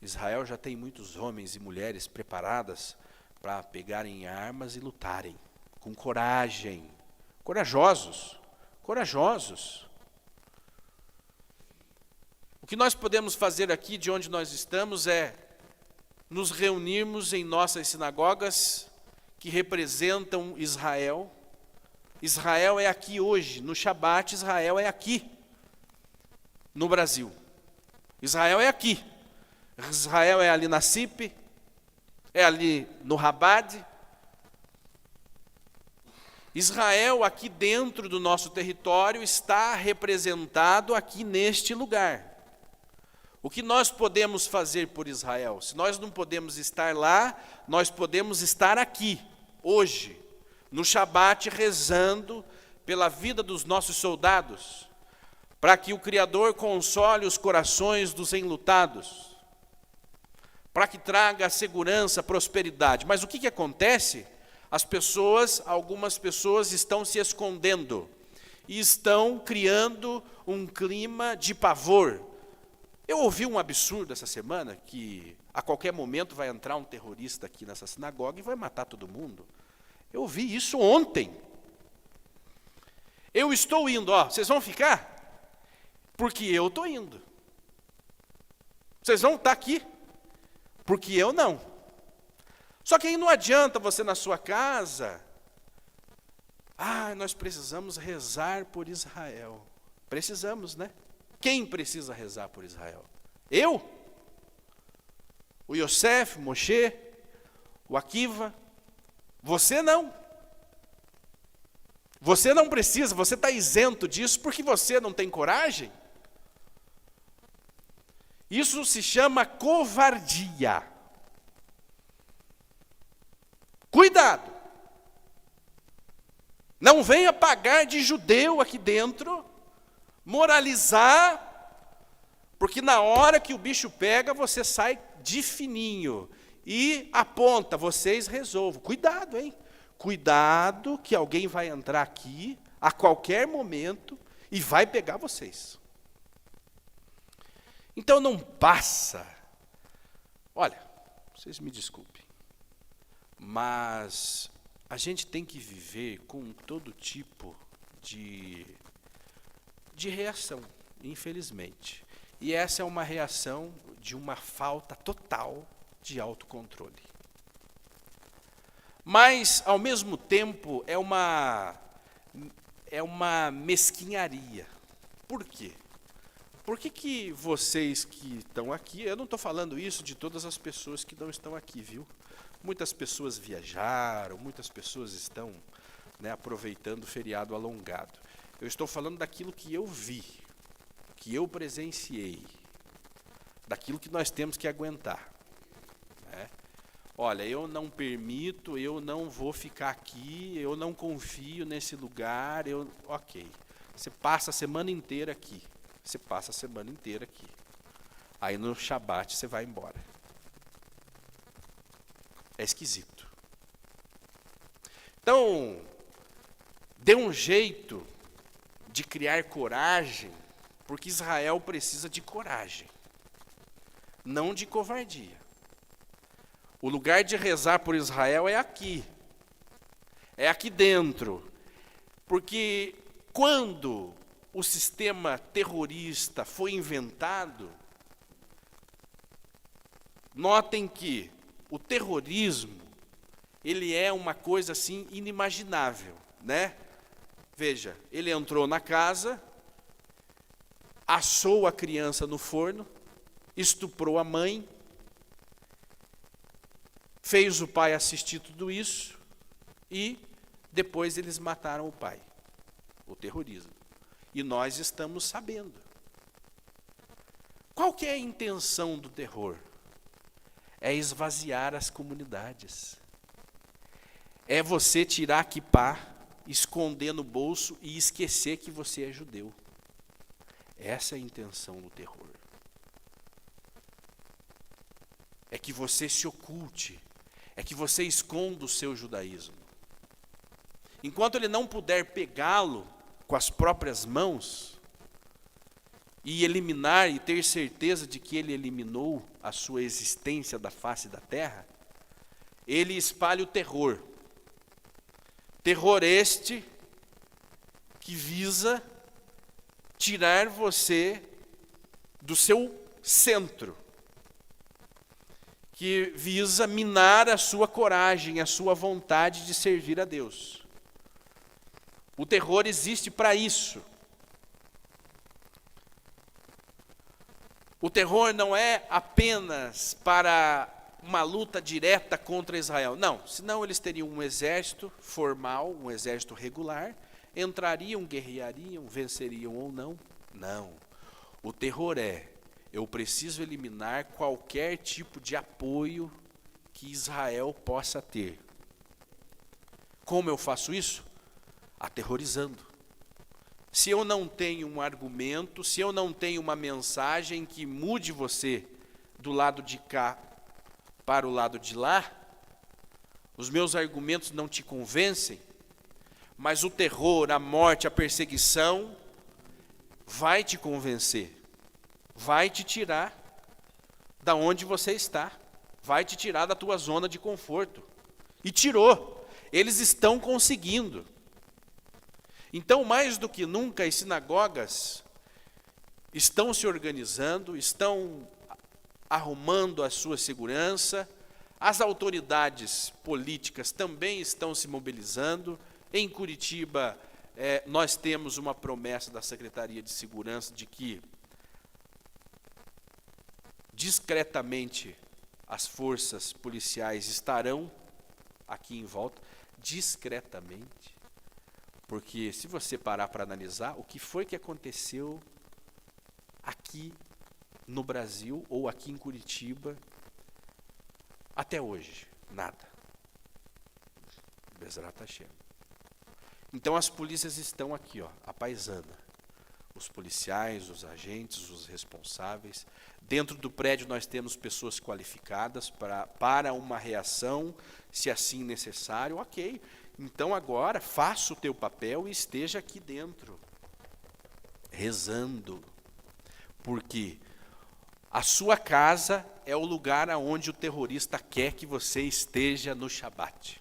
Israel já tem muitos homens e mulheres preparadas para pegarem armas e lutarem. com coragem, corajosos, corajosos. O que nós podemos fazer aqui de onde nós estamos é nos reunirmos em nossas sinagogas que representam Israel. Israel é aqui hoje, no Shabat, Israel é aqui, no Brasil. Israel é aqui. Israel é ali na CIP, é ali no Rabad. Israel, aqui dentro do nosso território, está representado aqui neste lugar. O que nós podemos fazer por Israel? Se nós não podemos estar lá, nós podemos estar aqui, hoje, no Shabat, rezando pela vida dos nossos soldados, para que o Criador console os corações dos enlutados, para que traga segurança, prosperidade. Mas o que acontece? Algumas pessoas estão se escondendo e estão criando um clima de pavor. Eu ouvi um absurdo essa semana, que a qualquer momento vai entrar um terrorista aqui nessa sinagoga e vai matar todo mundo. Eu ouvi isso ontem. Eu estou indo, vocês vão ficar? Porque eu estou indo. Vocês vão estar aqui? Porque eu não. Só que aí não adianta você na sua casa, nós precisamos rezar por Israel. Precisamos, né? Quem precisa rezar por Israel? Eu? O Yosef, Moshe, o Akiva? Você não. Você não precisa, você está isento disso porque você não tem coragem. Isso se chama covardia. Cuidado! Não venha pagar de judeu aqui dentro, moralizar, porque na hora que o bicho pega, você sai de fininho e aponta, vocês resolvam. Cuidado, hein? Cuidado que alguém vai entrar aqui a qualquer momento e vai pegar vocês. Então não passa. Olha, vocês me desculpem, mas a gente tem que viver com todo tipo de reação, infelizmente. E essa é uma reação de uma falta total de autocontrole. Mas, ao mesmo tempo, é uma mesquinharia. Por quê? Por que vocês que estão aqui, eu não estou falando isso de todas as pessoas que não estão aqui, viu? Muitas pessoas viajaram, muitas pessoas estão, aproveitando o feriado alongado. Eu estou falando daquilo que eu vi, que eu presenciei, daquilo que nós temos que aguentar. Olha, eu não permito, eu não vou ficar aqui, eu não confio nesse lugar, ok. Você passa a semana inteira aqui. Aí no Shabat você vai embora. É esquisito. Então, dê um jeito de criar coragem, porque Israel precisa de coragem, não de covardia. O lugar de rezar por Israel é aqui dentro, porque quando o sistema terrorista foi inventado, notem que o terrorismo, ele é uma coisa assim inimaginável, né? Veja, ele entrou na casa, assou a criança no forno, estuprou a mãe, fez o pai assistir tudo isso e depois eles mataram o pai. O terrorismo. E nós estamos sabendo. Qual que é a intenção do terror? É esvaziar as comunidades. É você tirar a quipá, esconder no bolso e esquecer que você é judeu. Essa é a intenção do terror. É que você se oculte, é que você esconda o seu judaísmo. Enquanto ele não puder pegá-lo com as próprias mãos e eliminar e ter certeza de que ele eliminou a sua existência da face da terra, ele espalha o terror. Terror este que visa tirar você do seu centro, que visa minar a sua coragem, a sua vontade de servir a Deus. O terror existe para isso. O terror não é apenas para uma luta direta contra Israel. Não, senão eles teriam um exército formal, um exército regular, entrariam, guerreariam, venceriam ou não. Não. O terror é: eu preciso eliminar qualquer tipo de apoio que Israel possa ter. Como eu faço isso? Aterrorizando. Se eu não tenho um argumento, se eu não tenho uma mensagem que mude você do lado de cá para o lado de lá, os meus argumentos não te convencem, mas o terror, a morte, a perseguição vai te convencer, vai te tirar da onde você está, vai te tirar da tua zona de conforto. E tirou. Eles estão conseguindo. Então, mais do que nunca, as sinagogas estão se organizando, estão arrumando a sua segurança, as autoridades políticas também estão se mobilizando. Em Curitiba, nós temos uma promessa da Secretaria de Segurança de que, discretamente, as forças policiais estarão aqui em volta, discretamente. Porque se você parar para analisar, o que foi que aconteceu aqui no Brasil ou aqui em Curitiba até hoje? Nada. Bezerra Hashem. Então as polícias estão aqui, ó, a paisana. Os policiais, os agentes, os responsáveis. Dentro do prédio nós temos pessoas qualificadas para uma reação, se assim necessário, ok. Então agora faça o teu papel e esteja aqui dentro, rezando. Porque a sua casa é o lugar onde o terrorista quer que você esteja no Shabat.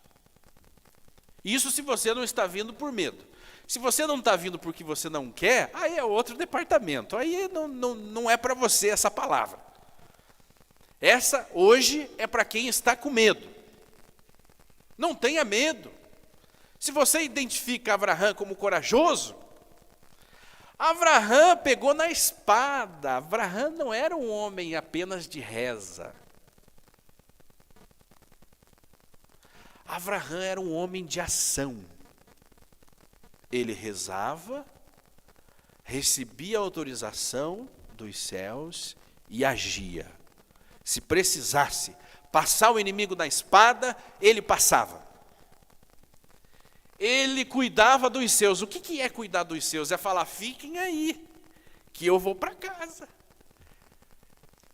Isso se você não está vindo por medo. Se você não está vindo porque você não quer, aí é outro departamento. Aí não é para você essa palavra. Essa hoje é para quem está com medo. Não tenha medo. Se você identifica Abraham como corajoso, Abraham pegou na espada. Abraham não era um homem apenas de reza. Abraham era um homem de ação. Ele rezava, recebia autorização dos céus e agia. Se precisasse passar o inimigo na espada, ele passava. Ele cuidava dos seus. O que é cuidar dos seus? É falar: fiquem aí, que eu vou para casa.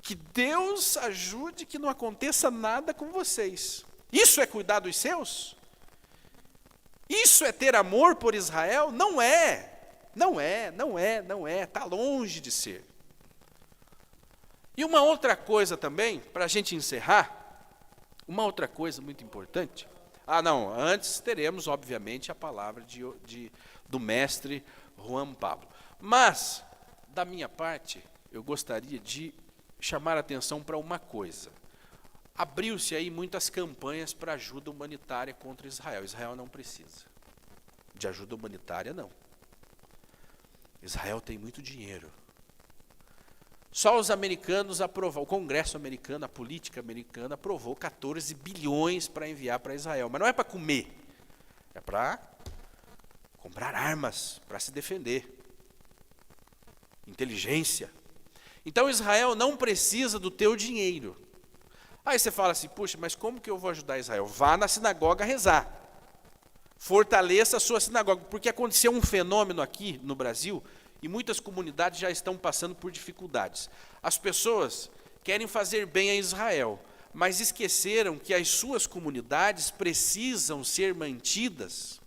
Que Deus ajude que não aconteça nada com vocês. Isso é cuidar dos seus? Isso é ter amor por Israel? Não é. Não é. Está longe de ser. E uma outra coisa também, para a gente encerrar, uma outra coisa muito importante. Antes teremos, obviamente, a palavra do mestre Juan Pablo. Mas, da minha parte, eu gostaria de chamar a atenção para uma coisa. Abriu-se aí muitas campanhas para ajuda humanitária contra Israel. Israel não precisa de ajuda humanitária, não. Israel tem muito dinheiro. Só os americanos aprovaram, o Congresso americano, a política americana aprovou 14 bilhões para enviar para Israel. Mas não é para comer, é para comprar armas, para se defender. Inteligência. Então Israel não precisa do teu dinheiro. Aí você fala assim: puxa, mas como que eu vou ajudar Israel? Vá na sinagoga rezar. Fortaleça a sua sinagoga. Porque aconteceu um fenômeno aqui no Brasil, e muitas comunidades já estão passando por dificuldades. As pessoas querem fazer bem a Israel, mas esqueceram que as suas comunidades precisam ser mantidas.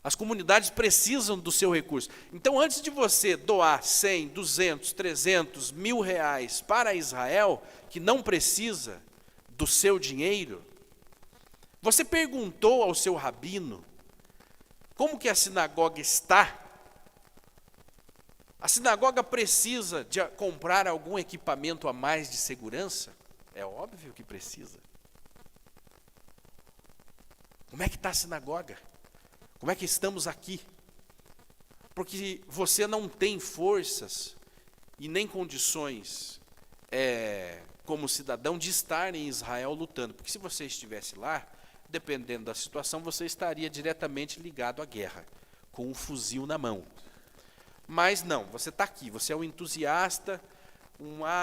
As comunidades precisam do seu recurso. Então, antes de você doar 100, 200, 300, R$1.000 para Israel, que não precisa do seu dinheiro, Você perguntou ao seu rabino como que a sinagoga está? A sinagoga precisa de comprar algum equipamento a mais de segurança? É óbvio que precisa. Como é que está a sinagoga? Como é que estamos aqui? Porque você não tem forças e nem condições, como cidadão, de estar em Israel lutando. Porque se você estivesse lá, dependendo da situação, você estaria diretamente ligado à guerra, com um fuzil na mão. Mas não, você está aqui, você é um entusiasta,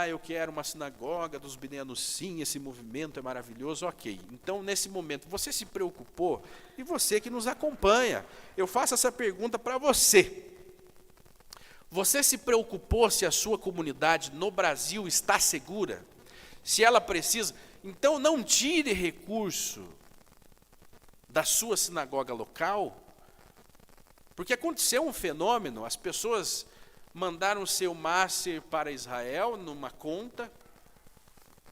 eu quero uma sinagoga dos Bnei Anussim, esse movimento é maravilhoso, ok. Então, nesse momento, você se preocupou, e você que nos acompanha, eu faço essa pergunta para você. Você se preocupou se a sua comunidade no Brasil está segura? Se ela precisa? Então, não tire recurso da sua sinagoga local, porque aconteceu um fenômeno, as pessoas mandaram seu maser para Israel numa conta,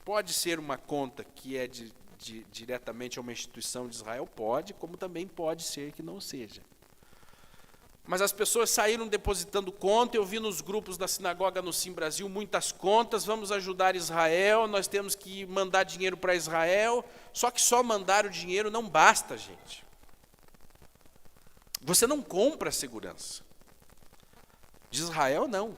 pode ser uma conta que é diretamente a uma instituição de Israel, pode, como também pode ser que não seja. Mas as pessoas saíram depositando conta, eu vi nos grupos da Sinagoga Anussim Brasil muitas contas, vamos ajudar Israel, nós temos que mandar dinheiro para Israel, só que só mandar o dinheiro não basta, gente. Você não compra a segurança. De Israel, não.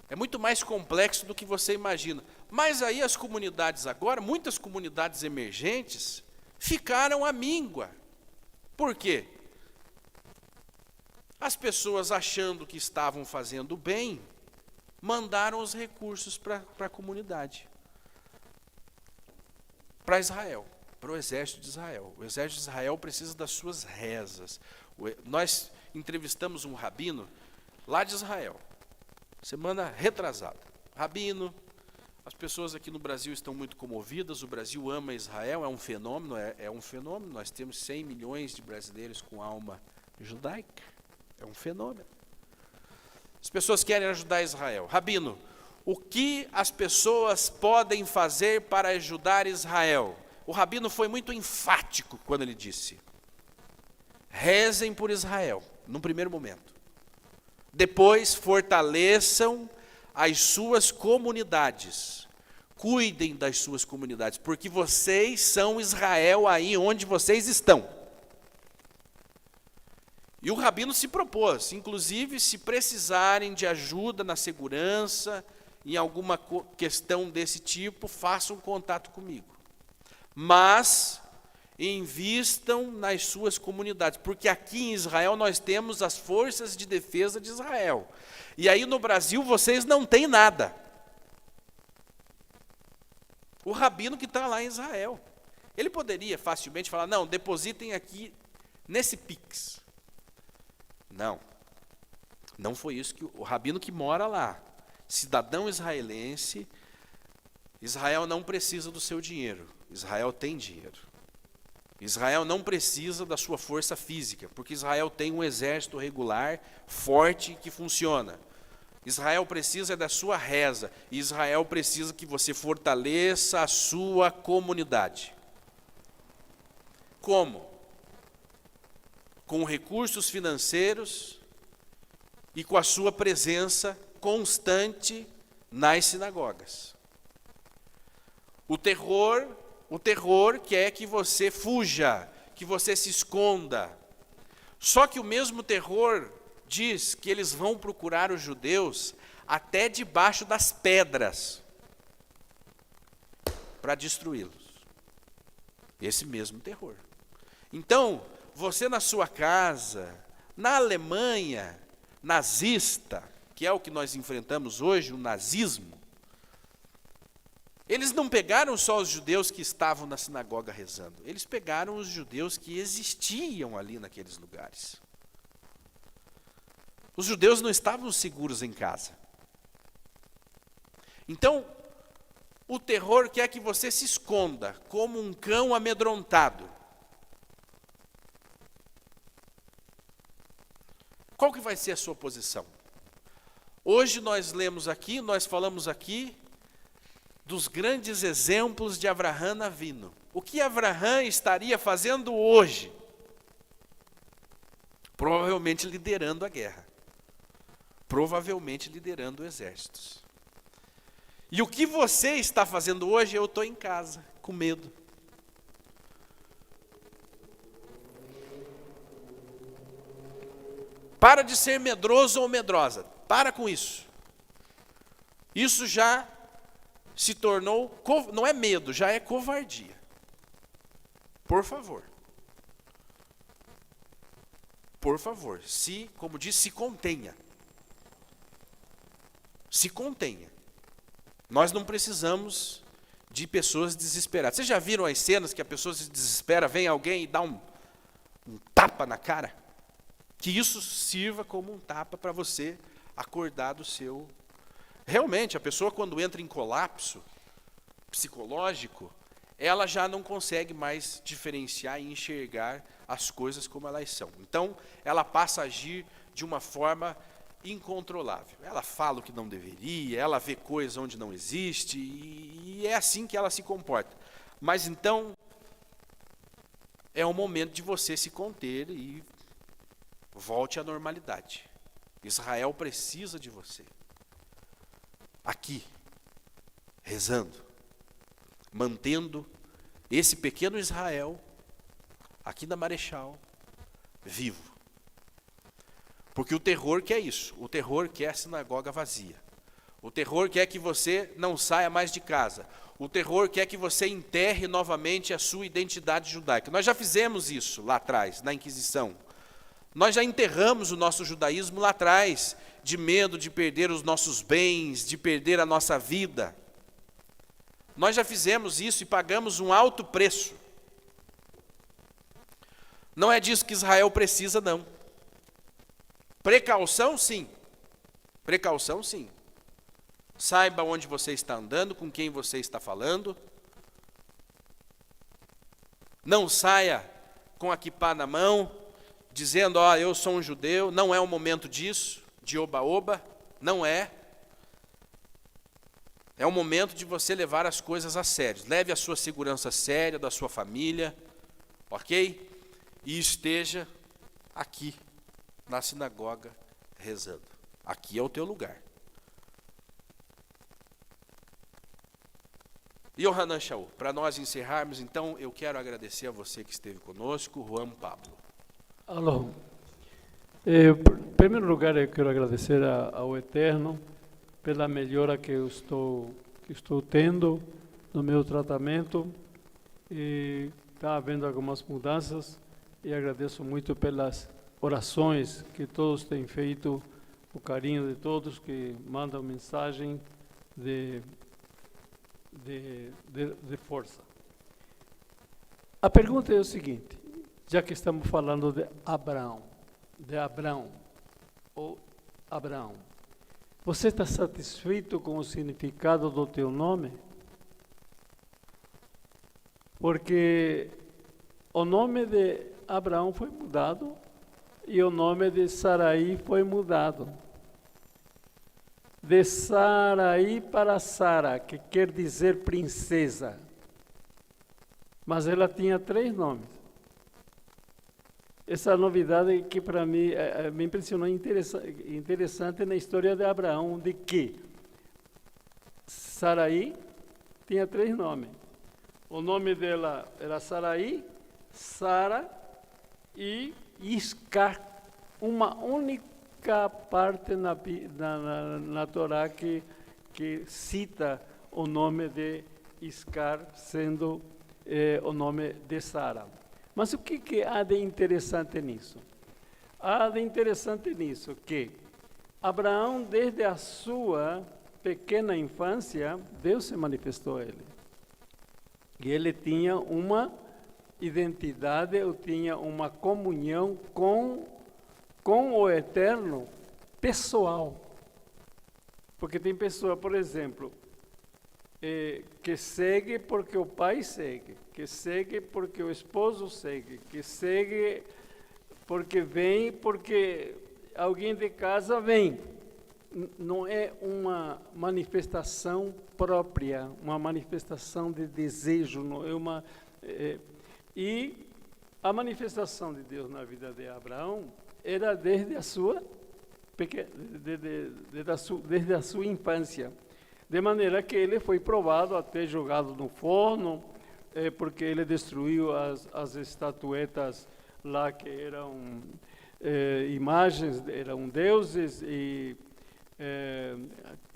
É muito mais complexo do que você imagina. Mas aí as comunidades agora, muitas comunidades emergentes, ficaram à míngua. Por quê? As pessoas, achando que estavam fazendo bem, mandaram os recursos para a comunidade. Para Israel, para o exército de Israel. O exército de Israel precisa das suas rezas. Nós entrevistamos um rabino lá de Israel, semana retrasada. Rabino, as pessoas aqui no Brasil estão muito comovidas, o Brasil ama Israel, é um fenômeno, nós temos 100 milhões de brasileiros com alma judaica, é um fenômeno. As pessoas querem ajudar Israel. Rabino, o que as pessoas podem fazer para ajudar Israel? O rabino foi muito enfático quando ele disse: rezem por Israel, num primeiro momento. Depois, fortaleçam as suas comunidades. Cuidem das suas comunidades, porque vocês são Israel aí onde vocês estão. E o rabino se propôs, inclusive, se precisarem de ajuda na segurança, em alguma questão desse tipo, façam contato comigo. Mas invistam nas suas comunidades, porque aqui em Israel nós temos as forças de defesa de Israel. E aí no Brasil vocês não têm nada. O rabino que está lá em Israel, ele poderia facilmente falar: não, depositem aqui nesse Pix. Não foi isso que o rabino que mora lá, cidadão israelense, Israel não precisa do seu dinheiro, Israel tem dinheiro. Israel não precisa da sua força física, porque Israel tem um exército regular, forte, que funciona. Israel precisa da sua reza, e Israel precisa que você fortaleça a sua comunidade. Como? Com recursos financeiros e com a sua presença constante nas sinagogas. O terror quer que você fuja, que você se esconda. Só que o mesmo terror diz que eles vão procurar os judeus até debaixo das pedras para destruí-los. Esse mesmo terror. Então, você na sua casa, na Alemanha nazista, que é o que nós enfrentamos hoje, o nazismo, eles não pegaram só os judeus que estavam na sinagoga rezando, eles pegaram os judeus que existiam ali naqueles lugares. Os judeus não estavam seguros em casa. Então, o terror quer que você se esconda como um cão amedrontado. Qual que vai ser a sua posição? Hoje nós falamos aqui dos grandes exemplos de Avraham Avinu. o que Abraão estaria fazendo hoje? Provavelmente liderando a guerra. Provavelmente liderando exércitos. E o que você está fazendo hoje? Eu estou em casa, com medo. Para de ser medroso ou medrosa. Para com isso. Isso já se tornou, não é medo, já é covardia. Por favor. Por favor, como disse, se contenha. Se contenha. Nós não precisamos de pessoas desesperadas. Vocês já viram as cenas que a pessoa se desespera, vem alguém e dá um tapa na cara? Que isso sirva como um tapa para você acordar do seu... Realmente, a pessoa quando entra em colapso psicológico, ela já não consegue mais diferenciar e enxergar as coisas como elas são. Então, ela passa a agir de uma forma incontrolável. Ela fala o que não deveria, ela vê coisas onde não existe, e é assim que ela se comporta. Mas então, é o momento de você se conter e volte à normalidade. Israel precisa de você. Aqui, rezando, mantendo esse pequeno Israel, aqui na Marechal, vivo. Porque o terror quer isso, o terror quer a sinagoga vazia. O terror quer que você não saia mais de casa. O terror quer que você enterre novamente a sua identidade judaica. Nós já fizemos isso lá atrás, na Inquisição. Nós já enterramos o nosso judaísmo lá atrás, de medo de perder os nossos bens, de perder a nossa vida. Nós já fizemos isso e pagamos um alto preço. Não é disso que Israel precisa, não. Precaução, sim. Precaução, sim. Saiba onde você está andando, com quem você está falando. Não saia com a quipá na mão, dizendo, eu sou um judeu. Não é o momento disso, de oba-oba. Não é. É o momento de você levar as coisas a sério. Leve a sua segurança séria, da sua família, ok? E esteja aqui, na sinagoga, rezando. Aqui é o teu lugar. Yohanan Shaul, para nós encerrarmos, então, eu quero agradecer a você que esteve conosco, Juan Pablo. Alô. Em primeiro lugar, eu quero agradecer ao Eterno pela melhora que eu estou tendo no meu tratamento. E está havendo algumas mudanças e agradeço muito pelas orações que todos têm feito, o carinho de todos que mandam mensagem de força. A pergunta é o seguinte, já que estamos falando de Abraão, você está satisfeito com o significado do teu nome? Porque o nome de Abraão foi mudado e o nome de Sarai foi mudado. De Sarai para Sara, que quer dizer princesa. Mas ela tinha 3 nomes. Essa novidade que para mim me impressionou interessante na história de Abraão, de que Sarai tinha 3 nomes. O nome dela era Sarai, Sara e Iscar, uma única parte na Torá que cita o nome de Iscar sendo o nome de Sara. Mas o que há de interessante nisso? Há de interessante nisso que Abraão, desde a sua pequena infância, Deus se manifestou a ele. E ele tinha uma identidade, eu tinha uma comunhão com o Eterno pessoal. Porque tem pessoa, por exemplo, que segue porque o pai segue, que segue porque o esposo segue, que segue porque vem, porque alguém de casa vem. Não é uma manifestação própria, uma manifestação de desejo, não é E a manifestação de Deus na vida de Abraão era desde a sua desde a sua infância, de maneira que ele foi provado, até jogado no forno, porque ele destruiu as estatuetas lá que eram imagens, eram deuses, e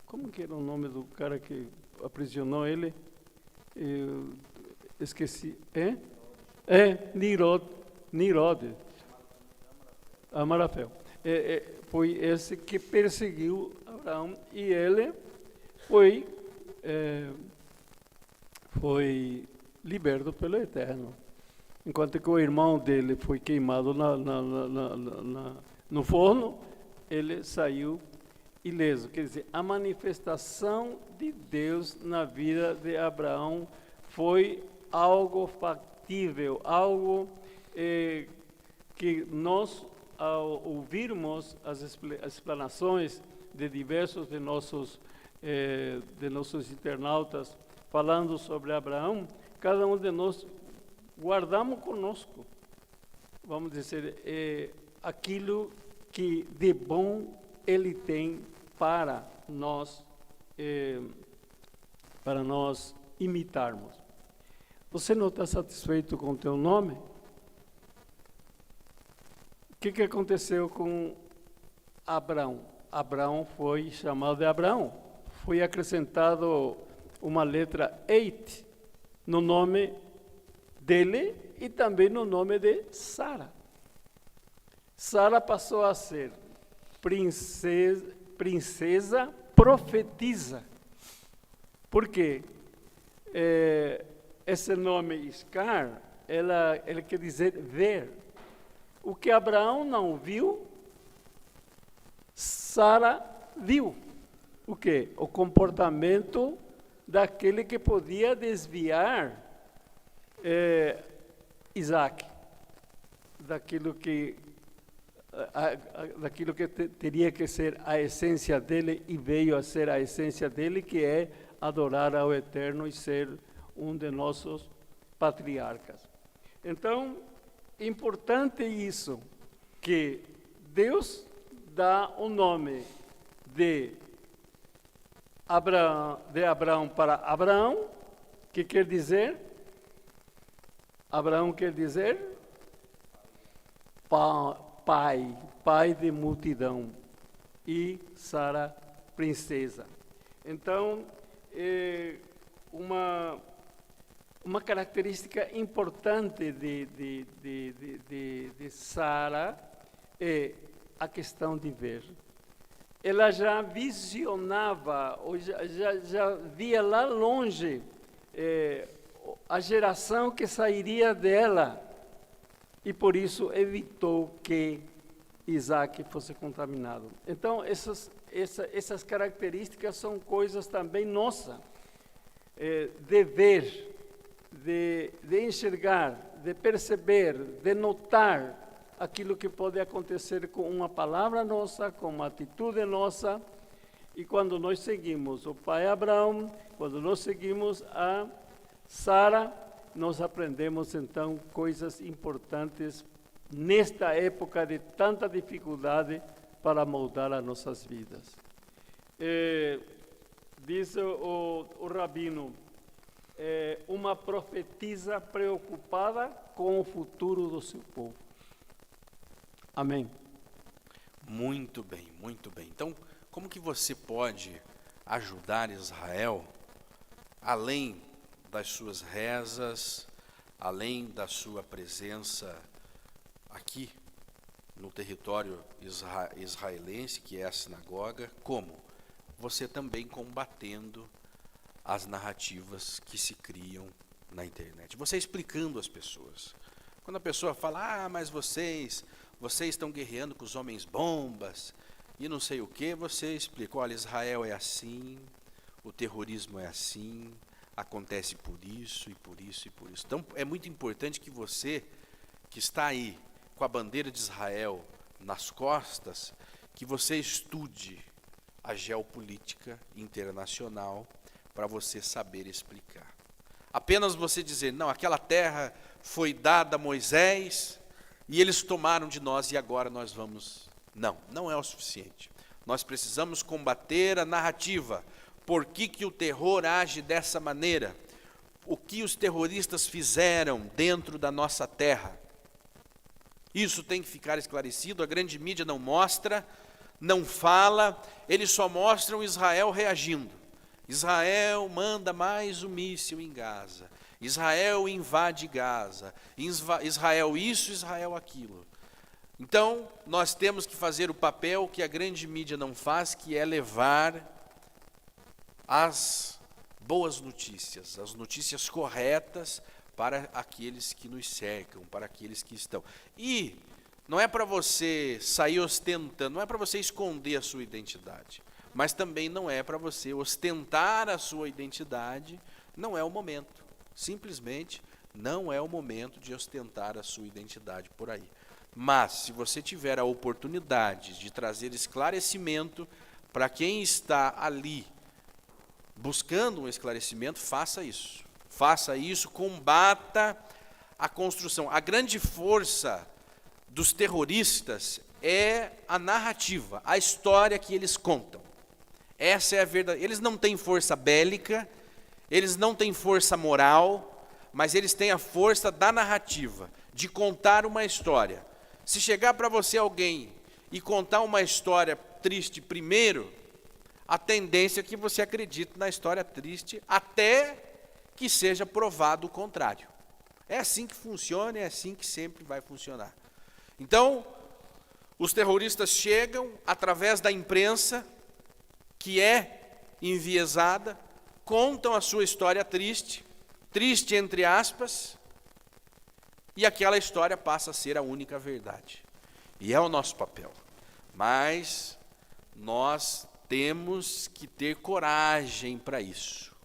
como que era o nome do cara que aprisionou ele? Eu esqueci. Nirod. Amarafel. Foi esse que perseguiu Abraão, e ele foi liberto pelo Eterno. Enquanto que o irmão dele foi queimado no forno, ele saiu ileso. Quer dizer, a manifestação de Deus na vida de Abraão foi algo factível, algo que nós, ao ouvirmos as explanações de diversos de nossos internautas falando sobre Abraão, cada um de nós guardamos conosco, vamos dizer, aquilo que de bom ele tem para nós imitarmos. Você não está satisfeito com o teu nome? O que aconteceu com Abraão? Abraão foi chamado de Abraão. Foi acrescentado uma letra 8 no nome dele e também no nome de Sara. Sara passou a ser princesa profetisa. Por quê? Esse nome Iscar, ele quer dizer ver. O que Abraão não viu, Sara viu. O quê? O comportamento daquele que podia desviar Isaac, daquilo que teria que ser a essência dele, e veio a ser a essência dele, que é adorar ao Eterno e ser um de nossos patriarcas. Então, importante isso, que Deus dá o nome de Abraão para Abraão, que quer dizer? Abraão quer dizer pai de multidão, e Sara, princesa. Então, uma característica importante de Sara é a questão de ver. Ela já visionava, ou já via lá longe a geração que sairia dela, e por isso evitou que Isaac fosse contaminado. Então, essas características são coisas também nossas, de ver, de enxergar, de perceber, de notar aquilo que pode acontecer com uma palavra nossa, com uma atitude nossa. E quando nós seguimos o pai Abraão, quando nós seguimos a Sara, nós aprendemos então coisas importantes nesta época de tanta dificuldade para moldar as nossas vidas. Diz o rabino, uma profetisa preocupada com o futuro do seu povo. Amém. Muito bem, muito bem. Então, como que você pode ajudar Israel, além das suas rezas, além da sua presença aqui no território israelense, que é a sinagoga? Como? Você também combatendo as narrativas que se criam na internet. Você explicando às pessoas. Quando a pessoa fala, mas vocês estão guerreando com os homens bombas e não sei o que, você explica, olha, Israel é assim, o terrorismo é assim, acontece por isso e por isso e por isso. Então é muito importante que você, que está aí com a bandeira de Israel nas costas, que você estude a geopolítica internacional para você saber explicar. Apenas você dizer, não, aquela terra foi dada a Moisés e eles tomaram de nós e agora nós vamos... Não, não é o suficiente. Nós precisamos combater a narrativa. Por que o terror age dessa maneira? O que os terroristas fizeram dentro da nossa terra? Isso tem que ficar esclarecido. A grande mídia não mostra, não fala, eles só mostram Israel reagindo. Israel manda mais um míssil em Gaza. Israel invade Gaza. Israel isso, Israel aquilo. Então, nós temos que fazer o papel que a grande mídia não faz, que é levar as boas notícias, as notícias corretas para aqueles que nos cercam, para aqueles que estão. E não é para você sair ostentando, não é para você esconder a sua identidade, mas também não é para você ostentar a sua identidade, não é o momento. Simplesmente não é o momento de ostentar a sua identidade por aí. Mas, se você tiver a oportunidade de trazer esclarecimento para quem está ali buscando um esclarecimento, faça isso. Faça isso, combata a construção. A grande força dos terroristas é a narrativa, a história que eles contam. Essa é a verdade. Eles não têm força bélica, eles não têm força moral, mas eles têm a força da narrativa, de contar uma história. Se chegar para você alguém e contar uma história triste primeiro, a tendência é que você acredite na história triste até que seja provado o contrário. É assim que funciona, é assim que sempre vai funcionar. Então, os terroristas chegam através da imprensa, que é enviesada, contam a sua história triste, triste entre aspas, e aquela história passa a ser a única verdade. E é o nosso papel. Mas nós temos que ter coragem para isso.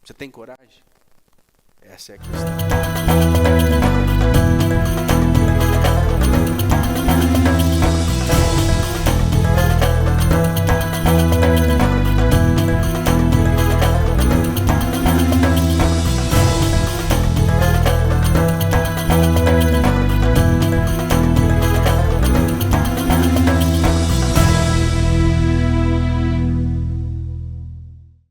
Você tem coragem? Essa é a questão.